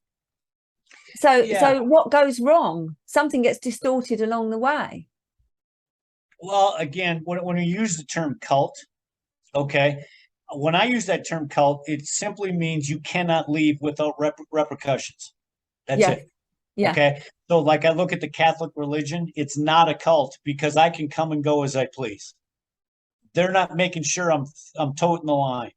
So what goes wrong? Something gets distorted along the way. Well, again, when we use the term cult, okay, when I use that term cult, it simply means you cannot leave without repercussions. That's it. Yeah. Okay. So, like, I look at the Catholic religion, it's not a cult because I can come and go as I please. They're not making sure I'm toting the line.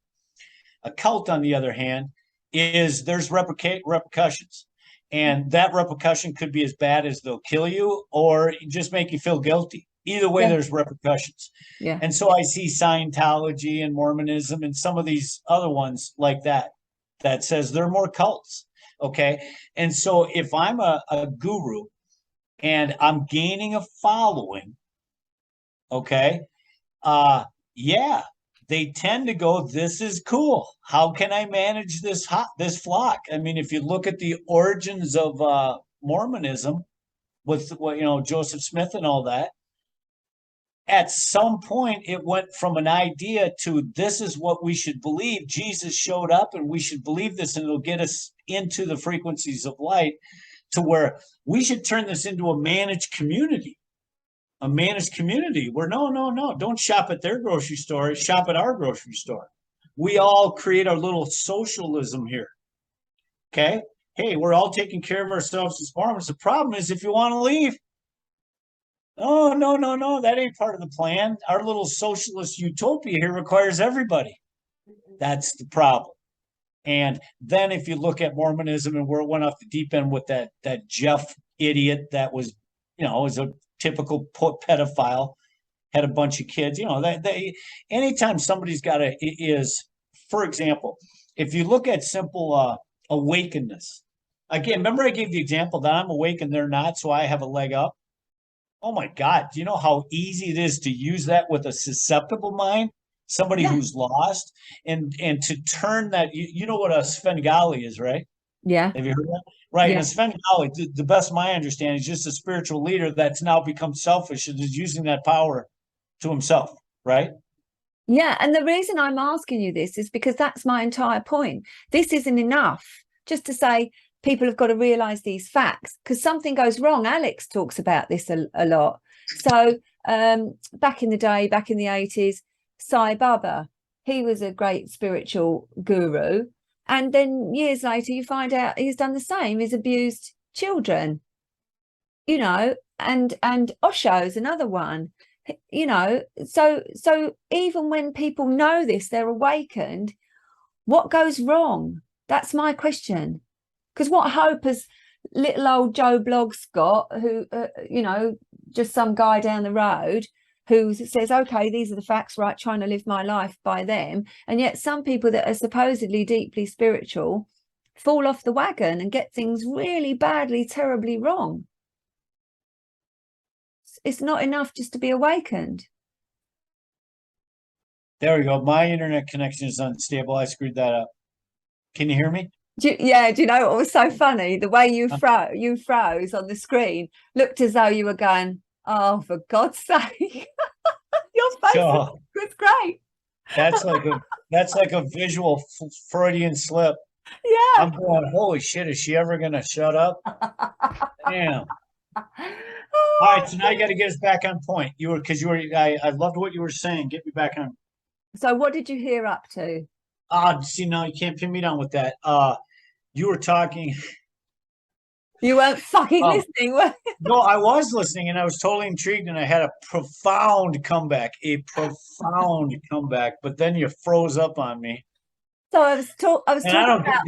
A cult, on the other hand, is there's repercussions. And that repercussion could be as bad as they'll kill you or just make you feel guilty. Either way, there's repercussions. Yeah. And so I see Scientology and Mormonism and some of these other ones like that says they're more cults. Okay. And so if I'm a guru and I'm gaining a following, okay, yeah, they tend to go, this is cool. How can I manage this flock? I mean, if you look at the origins of Mormonism with Joseph Smith and all that, at some point it went from an idea to this is what we should believe. Jesus showed up and we should believe this, and it'll get us into the frequencies of light, to where we should turn this into a managed community. A managed community where no, don't shop at their grocery store, shop at our grocery store. We all create our little socialism here. Okay. Hey, we're all taking care of ourselves as farmers. The problem is if you want to leave, oh, no, that ain't part of the plan. Our little socialist utopia here requires everybody. That's the problem. And then if you look at Mormonism and where it went off the deep end with that Jeff idiot that was, is a typical pedophile, had a bunch of kids, anytime somebody's got for example, if you look at simple awakenedness, again, remember I gave the example that I'm awake and they're not, so I have a leg up. Oh my God, do you know how easy it is to use that with a susceptible mind? Somebody who's lost, and to turn that, you know what a Svengali is, right? Yeah. Have you heard that? Right. Yeah. And a Svengali, the best my understanding, is just a spiritual leader that's now become selfish and is using that power to himself, right? Yeah. And the reason I'm asking you this is because that's my entire point. This isn't enough just to say people have got to realize these facts, because something goes wrong. Alex talks about this a lot. So back in the day, back in the 80s, Sai Baba, he was a great spiritual guru. And then years later, you find out he's done the same. He's abused children, and Osho's another one, so even when people know this, they're awakened. What goes wrong? That's my question. Because what hope has little old Joe Bloggs got, who, just some guy down the road who says, okay, these are the facts, right, trying to live my life by them. And yet some people that are supposedly deeply spiritual fall off the wagon and get things really badly, terribly wrong. It's not enough just to be awakened. There we go. My internet connection is unstable. I screwed that up. Can you hear me? Do you know what was so funny? The way you froze on the screen looked as though you were going, oh, for God's sake. Your face was great. That's like a visual Freudian slip. Yeah. I'm going, holy shit, is she ever gonna shut up? Damn. All right, so now you got to get us back on point. I loved what you were saying. Get me back on. So what did you hear up to? See, no, you can't pin me down with that. You were talking. You weren't fucking listening, were you? No, I was listening and I was totally intrigued and I had a profound comeback, but then you froze up on me. So I was And I talking don't, about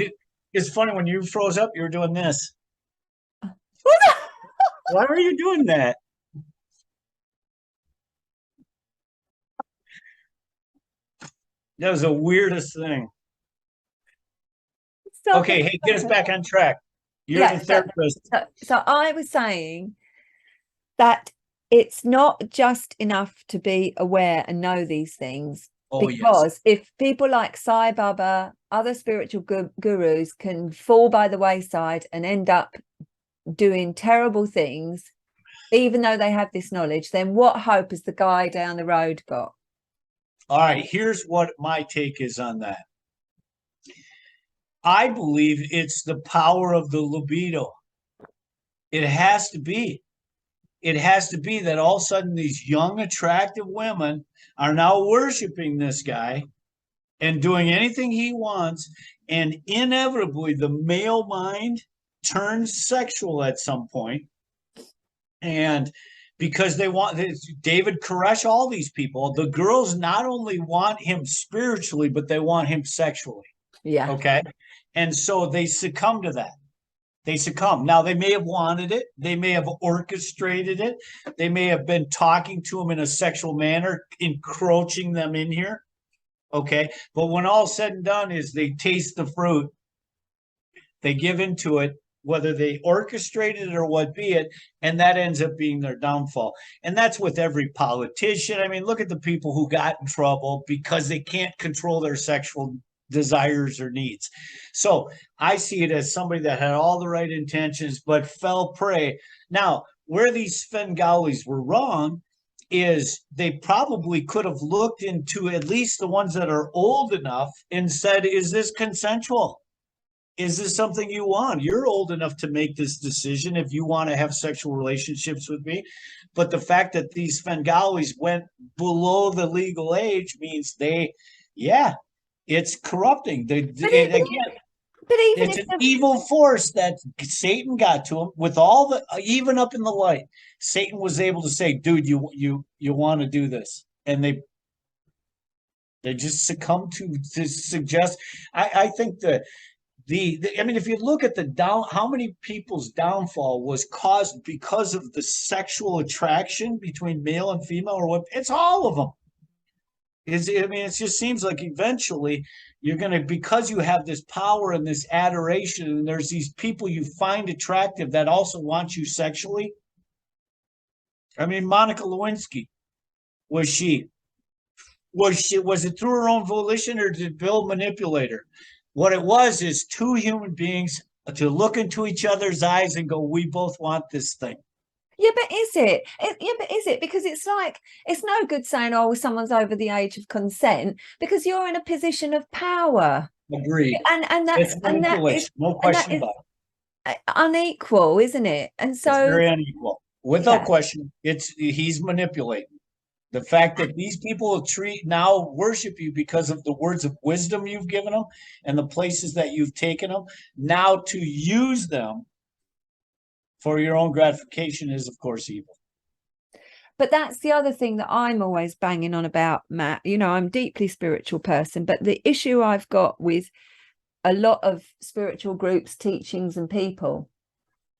it's funny when you froze up, you were doing this. what? Why were you doing that? That was the weirdest thing. Okay, hey, get us back on track. You're the therapist. So I was saying that it's not just enough to be aware and know these things, because if people like Sai Baba, other spiritual gurus can fall by the wayside and end up doing terrible things, even though they have this knowledge, then what hope has the guy down the road got? All right, here's what my take is on that. I believe it's the power of the libido. It has to be. It has to be that all of a sudden these young, attractive women are now worshiping this guy and doing anything he wants. And inevitably, the male mind turns sexual at some point. And because they want David Koresh, all these people, the girls not only want him spiritually, but they want him sexually. Yeah. Okay. And so they succumb to that. They succumb. Now, they may have wanted it. They may have orchestrated it. They may have been talking to him in a sexual manner, encroaching them in here. Okay. But when all said and done is they taste the fruit, they give into it, whether they orchestrated it or what be it, and that ends up being their downfall. And that's with every politician. I mean, look at the people who got in trouble because they can't control their sexual desires or needs. So I see it as somebody that had all the right intentions but fell prey. Now, where these Svengalis were wrong is they probably could have looked into at least the ones that are old enough and said, is this consensual? Is this something you want? You're old enough to make this decision if you want to have sexual relationships with me. But the fact that these Svengalis went below the legal age means it's corrupting. It's an evil force that Satan got to him with all the, even up in the light. Satan was able to say, dude, you want to do this. And they just succumb to suggest. I think I mean, if you look at how many people's downfall was caused because of the sexual attraction between male and female, or what? It's all of them. It just seems like eventually you're going to, because you have this power and this adoration, and there's these people you find attractive that also want you sexually. I mean, Monica Lewinsky, was it through her own volition, or did Bill manipulate her? What it was is two human beings to look into each other's eyes and go, we both want this thing. Yeah, but is it? Because it's like, it's no good saying, oh, someone's over the age of consent, because you're in a position of power. Agreed. And that's no question about it. Unequal, isn't it? And so it's very unequal. Without question, he's manipulating. The fact that these people now worship you because of the words of wisdom you've given them and the places that you've taken them, now to use them for your own gratification is, of course, evil. But that's the other thing that I'm always banging on about, Matt. You know, I'm a deeply spiritual person, but the issue I've got with a lot of spiritual groups, teachings and people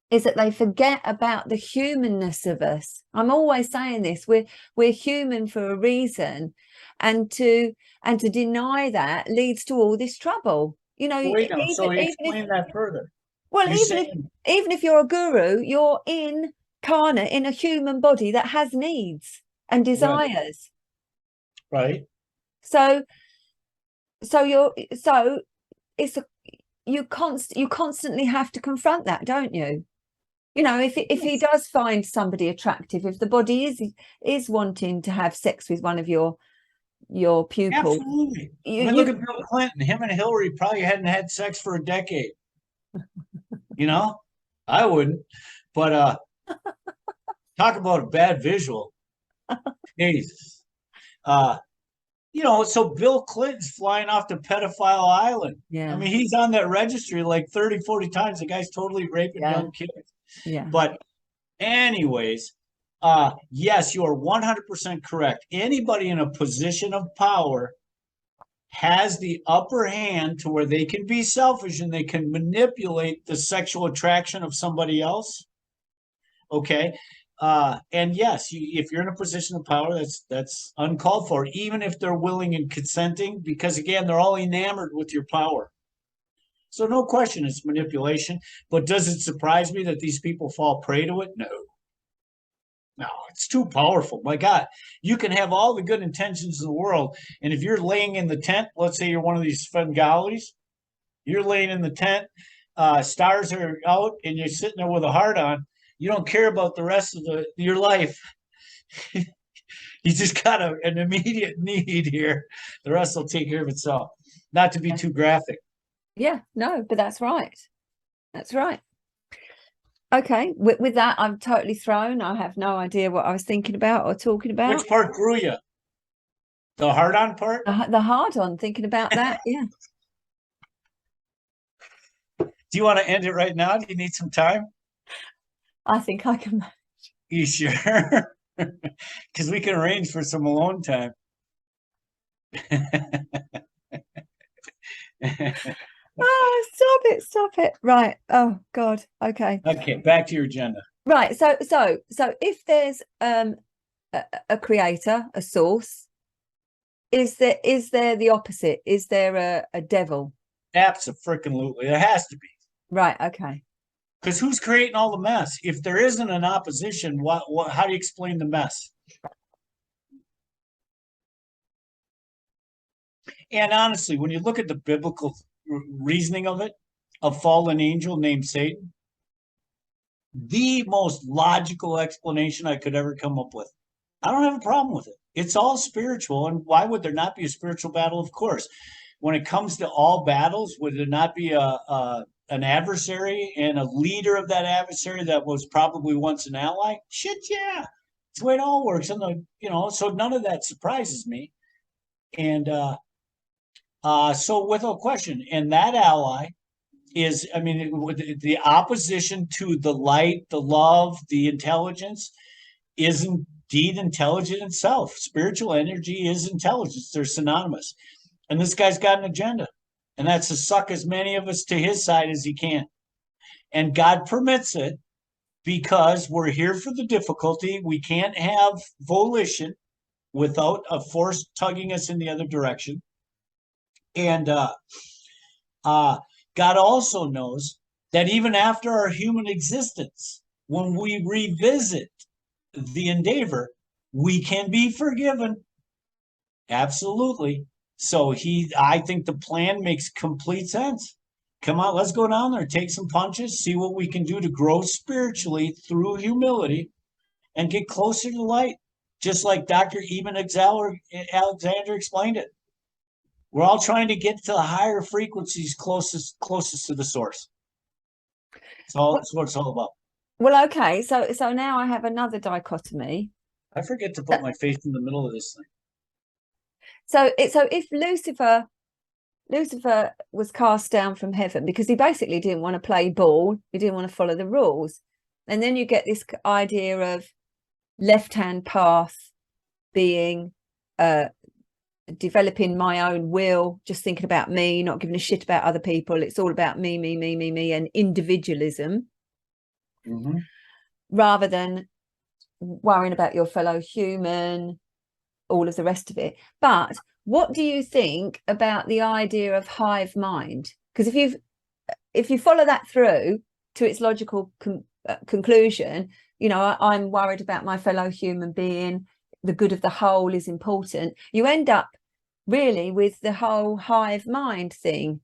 is that they forget about the humanness of us. I'm always saying this, we're human for a reason, and to deny that leads to all this trouble. You know, explain that further. Well, even if you're a guru, you're incarnate in a human body that has needs and desires. Right. So you constantly have to confront that, don't you? You know, if he does find somebody attractive, if the body is wanting to have sex with one of your pupils. Absolutely. Look at Bill Clinton. Him and Hillary probably hadn't had sex for a decade. You know, I wouldn't. But talk about a bad visual. Jesus. so Bill Clinton's flying off to pedophile island. Yeah. I mean, he's on that registry like 30, 40 times. The guy's totally raping young kids. Yeah. But anyways, yes, you are 100% correct. Anybody in a position of power has the upper hand to where they can be selfish and they can manipulate the sexual attraction of somebody else. Okay. And yes, if you're in a position of power, that's uncalled for, even if they're willing and consenting, because again, they're all enamored with your power. So no question, it's manipulation. But does it surprise me that these people fall prey to it? No, it's too powerful. My God, you can have all the good intentions in the world, and if you're laying in the tent, let's say you're one of these Svengalis, you're laying in the tent, stars are out, and you're sitting there with a heart on. You don't care about the rest of your life. You just got an immediate need here. The rest will take care of itself. Not to be too graphic. Yeah, no, but that's right. That's right. Okay, with that, I'm totally thrown. I have no idea what I was thinking about or talking about. Which part grew you? The hard-on part? The hard-on, thinking about that, yeah. Do you want to end it right now? Do you need some time? I think I can. You sure? Because we can arrange for some alone time. Oh, stop it. Right. Oh God. Okay. Okay, back to your agenda. Right. So if there's a creator, a source, is there the opposite? Is there a devil? Absolutely. There has to be. Right. Okay. Because who's creating all the mess? If there isn't an opposition, how do you explain the mess? And honestly, when you look at the biblical reasoning of it, a fallen angel named Satan, the most logical explanation I could ever come up with. I don't have a problem with it. It's all spiritual. And why would there not be a spiritual battle? Of course. When it comes to all battles, would there not be an adversary and a leader of that adversary that was probably once an ally? Shit, yeah. It's the way it all works. And so none of that surprises me. And so without question, and that ally is, I mean, the opposition to the light, the love, the intelligence is indeed intelligent itself. Spiritual energy is intelligence. They're synonymous. And this guy's got an agenda, and that's to suck as many of us to his side as he can. And God permits it because we're here for the difficulty. We can't have volition without a force tugging us in the other direction. And God also knows that even after our human existence, when we revisit the endeavor, we can be forgiven. Absolutely. So I think the plan makes complete sense. Come on, let's go down there, take some punches, see what we can do to grow spiritually through humility and get closer to light. Just like Dr. Eben Alexander explained it. We're all trying to get to the higher frequencies closest to the source. That's what it's all about. Well, okay. So now I have another dichotomy. I forget to put my face in the middle of this thing. So if Lucifer was cast down from heaven because he basically didn't want to play ball, he didn't want to follow the rules, and then you get this idea of left-hand path being developing my own will, just thinking about me, not giving a shit about other people. It's all about me, and individualism, rather than worrying about your fellow human, all of the rest of it. But what do you think about the idea of hive mind? Because if you follow that through to its logical conclusion, I'm worried about my fellow human being, the good of the whole is important. You end up really with the whole hive mind thing.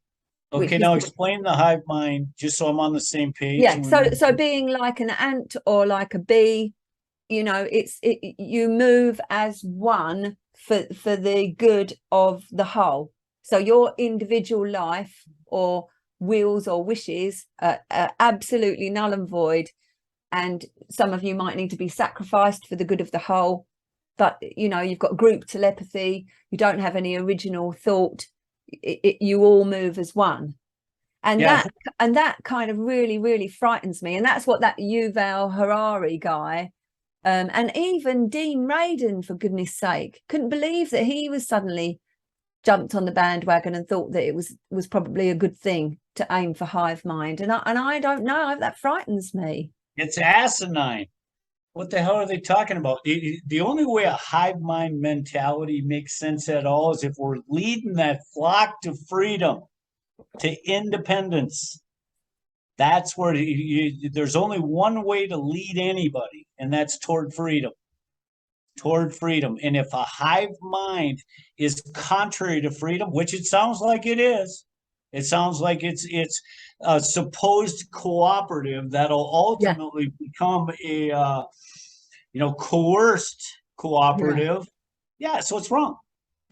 Okay, now explain the hive mind, just so I'm on the same page. Yeah, so being like an ant or like a bee, you move as one for the good of the whole. So your individual life or wills or wishes are absolutely null and void, and some of you might need to be sacrificed for the good of the whole. but you've got group telepathy, you don't have any original thought, you all move as one. And that kind of really, really frightens me. And that's what that Yuval Harari guy, and even Dean Radin, for goodness sake, couldn't believe that he was suddenly jumped on the bandwagon and thought that it was probably a good thing to aim for hive mind. And I don't know, that frightens me. It's asinine. What the hell are they talking about? The only way a hive mind mentality makes sense at all is if we're leading that flock to freedom, to independence. That's where there's only one way to lead anybody, and that's toward freedom. Toward freedom. And if a hive mind is contrary to freedom, which it sounds like it is, it sounds like it's a supposed cooperative that'll ultimately become a coerced cooperative. Yeah, so it's wrong.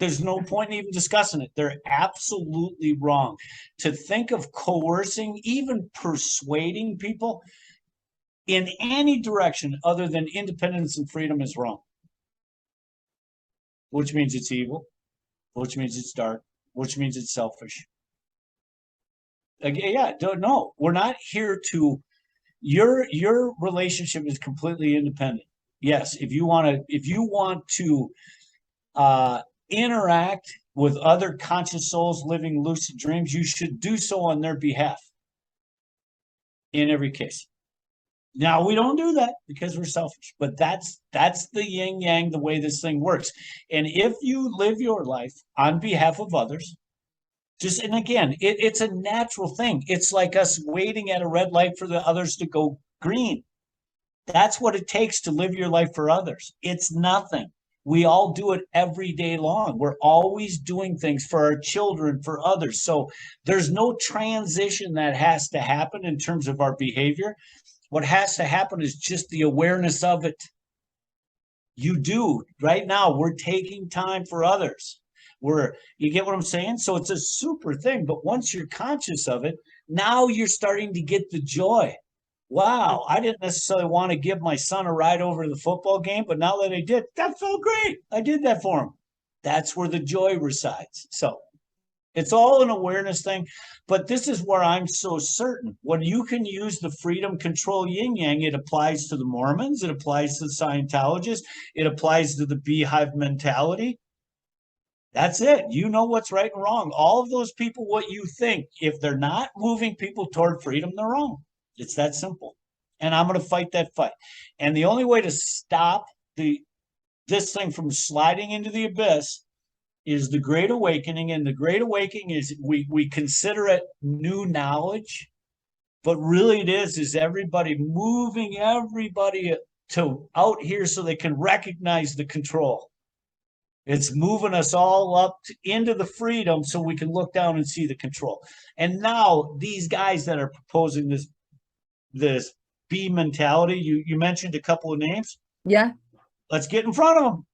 There's no point in even discussing it. They're absolutely wrong. To think of coercing, even persuading people in any direction other than independence and freedom is wrong. Which means it's evil, which means it's dark, which means it's selfish. Again, no, we're not here to. Your relationship is completely independent. Yes, if you want to interact with other conscious souls living lucid dreams, you should do so on their behalf. In every case. Now, we don't do that because we're selfish, but that's the yin yang, the way this thing works. And if you live your life on behalf of others, and again, it's a natural thing. It's like us waiting at a red light for the others to go green. That's what it takes to live your life for others. It's nothing. We all do it every day long. We're always doing things for our children, for others. So there's no transition that has to happen in terms of our behavior. What has to happen is just the awareness of it. You do. Right now, we're taking time for others. You get what I'm saying? So it's a super thing. But once you're conscious of it, now you're starting to get the joy. Wow, I didn't necessarily want to give my son a ride over to the football game, but now that I did, that felt great. I did that for him. That's where the joy resides. So it's all an awareness thing. But this is where I'm so certain. When you can use the freedom control yin yang, it applies to the Mormons, it applies to the Scientologists, it applies to the beehive mentality. That's it. You know what's right and wrong. All of those people, what you think, if they're not moving people toward freedom, they're wrong. It's that simple. And I'm going to fight that fight. And the only way to stop this thing from sliding into the abyss is the Great Awakening. And the Great Awakening is we consider it new knowledge, but really it is everybody moving everybody to out here so they can recognize the control. It's moving us all up into the freedom so we can look down and see the control. And now these guys that are proposing this bee mentality, you mentioned a couple of names. Yeah. Let's get in front of them.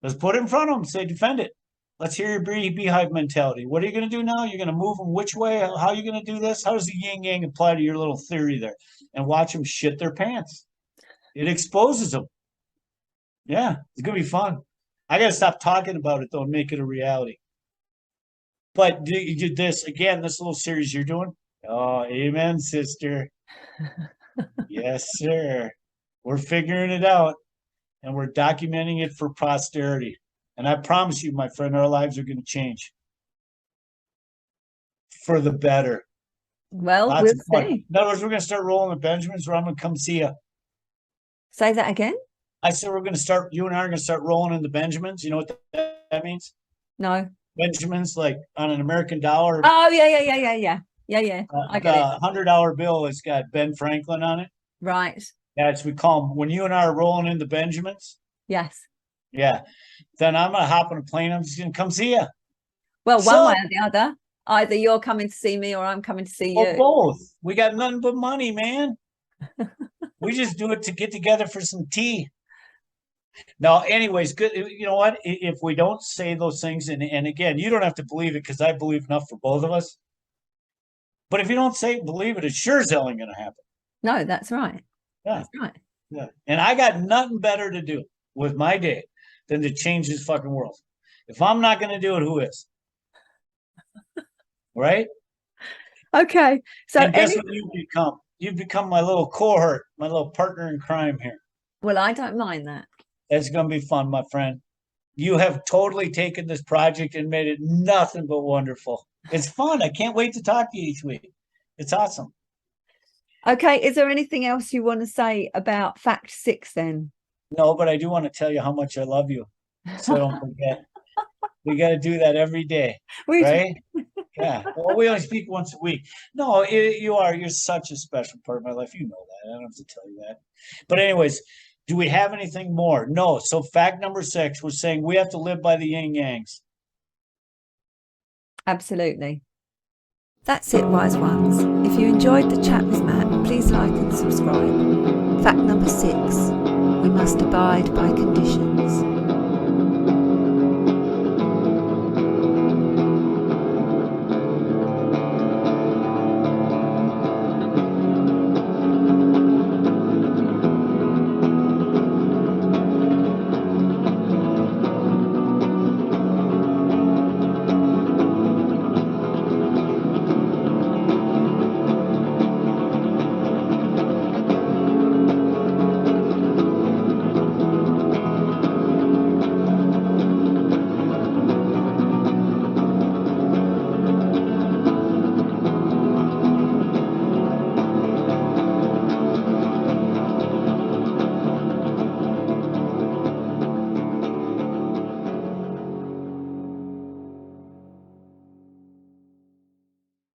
Let's put it in front of them. Say, defend it. Let's hear your beehive mentality. What are you going to do now? You're going to move them which way? How are you going to do this? How does the yin yang apply to your little theory there? And watch them shit their pants. It exposes them. Yeah, it's going to be fun. I got to stop talking about it, though, and make it a reality. But you did this, again, this little series you're doing. Oh, amen, sister. Yes, sir. We're figuring it out, and we're documenting it for posterity. And I promise you, my friend, our lives are going to change for the better. Well, we'll see. In other words, we're going to start rolling the Benjamins, where I'm going to come see you. Say that again? I said we're going to start, you and I are going to start rolling in the Benjamins. You know what that means? No. Benjamins, like on an American dollar. Oh, yeah. I get it. $100 bill has got Ben Franklin on it. Right. That's we call them. When you and I are rolling in the Benjamins. Yes. Yeah. Then I'm going to hop on a plane. I'm just going to come see you. Well, one way or the other. Either you're coming to see me or I'm coming to see you. Or both. We got nothing but money, man. We just do it to get together for some tea. No, anyways, good. You know what? If we don't say those things, and again, you don't have to believe it because I believe enough for both of us. But if you don't say it, believe it, it sure as hell ain't going to happen. No, that's right. Yeah. That's right. Yeah. And I got nothing better to do with my day than to change this fucking world. If I'm not going to do it, who is? Right? Okay. So and guess what you've become? You've become my little cohort, my little partner in crime here. Well, I don't mind that. That's going to be fun, my friend. You have totally taken this project and made it nothing but wonderful. It's fun. I can't wait to talk to you each week. It's awesome. Okay. Is there anything else you want to say about fact 6 then? No, but I do want to tell you how much I love you. So don't forget. We got to do that every day. Right? Yeah. Well, we only speak once a week. No, you're such a special part of my life. You know that. I don't have to tell you that. But anyways, do we have anything more? No. So fact number 6, we're saying we have to live by the yin yangs. Absolutely. That's it, wise ones. If you enjoyed the chat with Matt, please like and subscribe. Fact number 6, we must abide by conditions.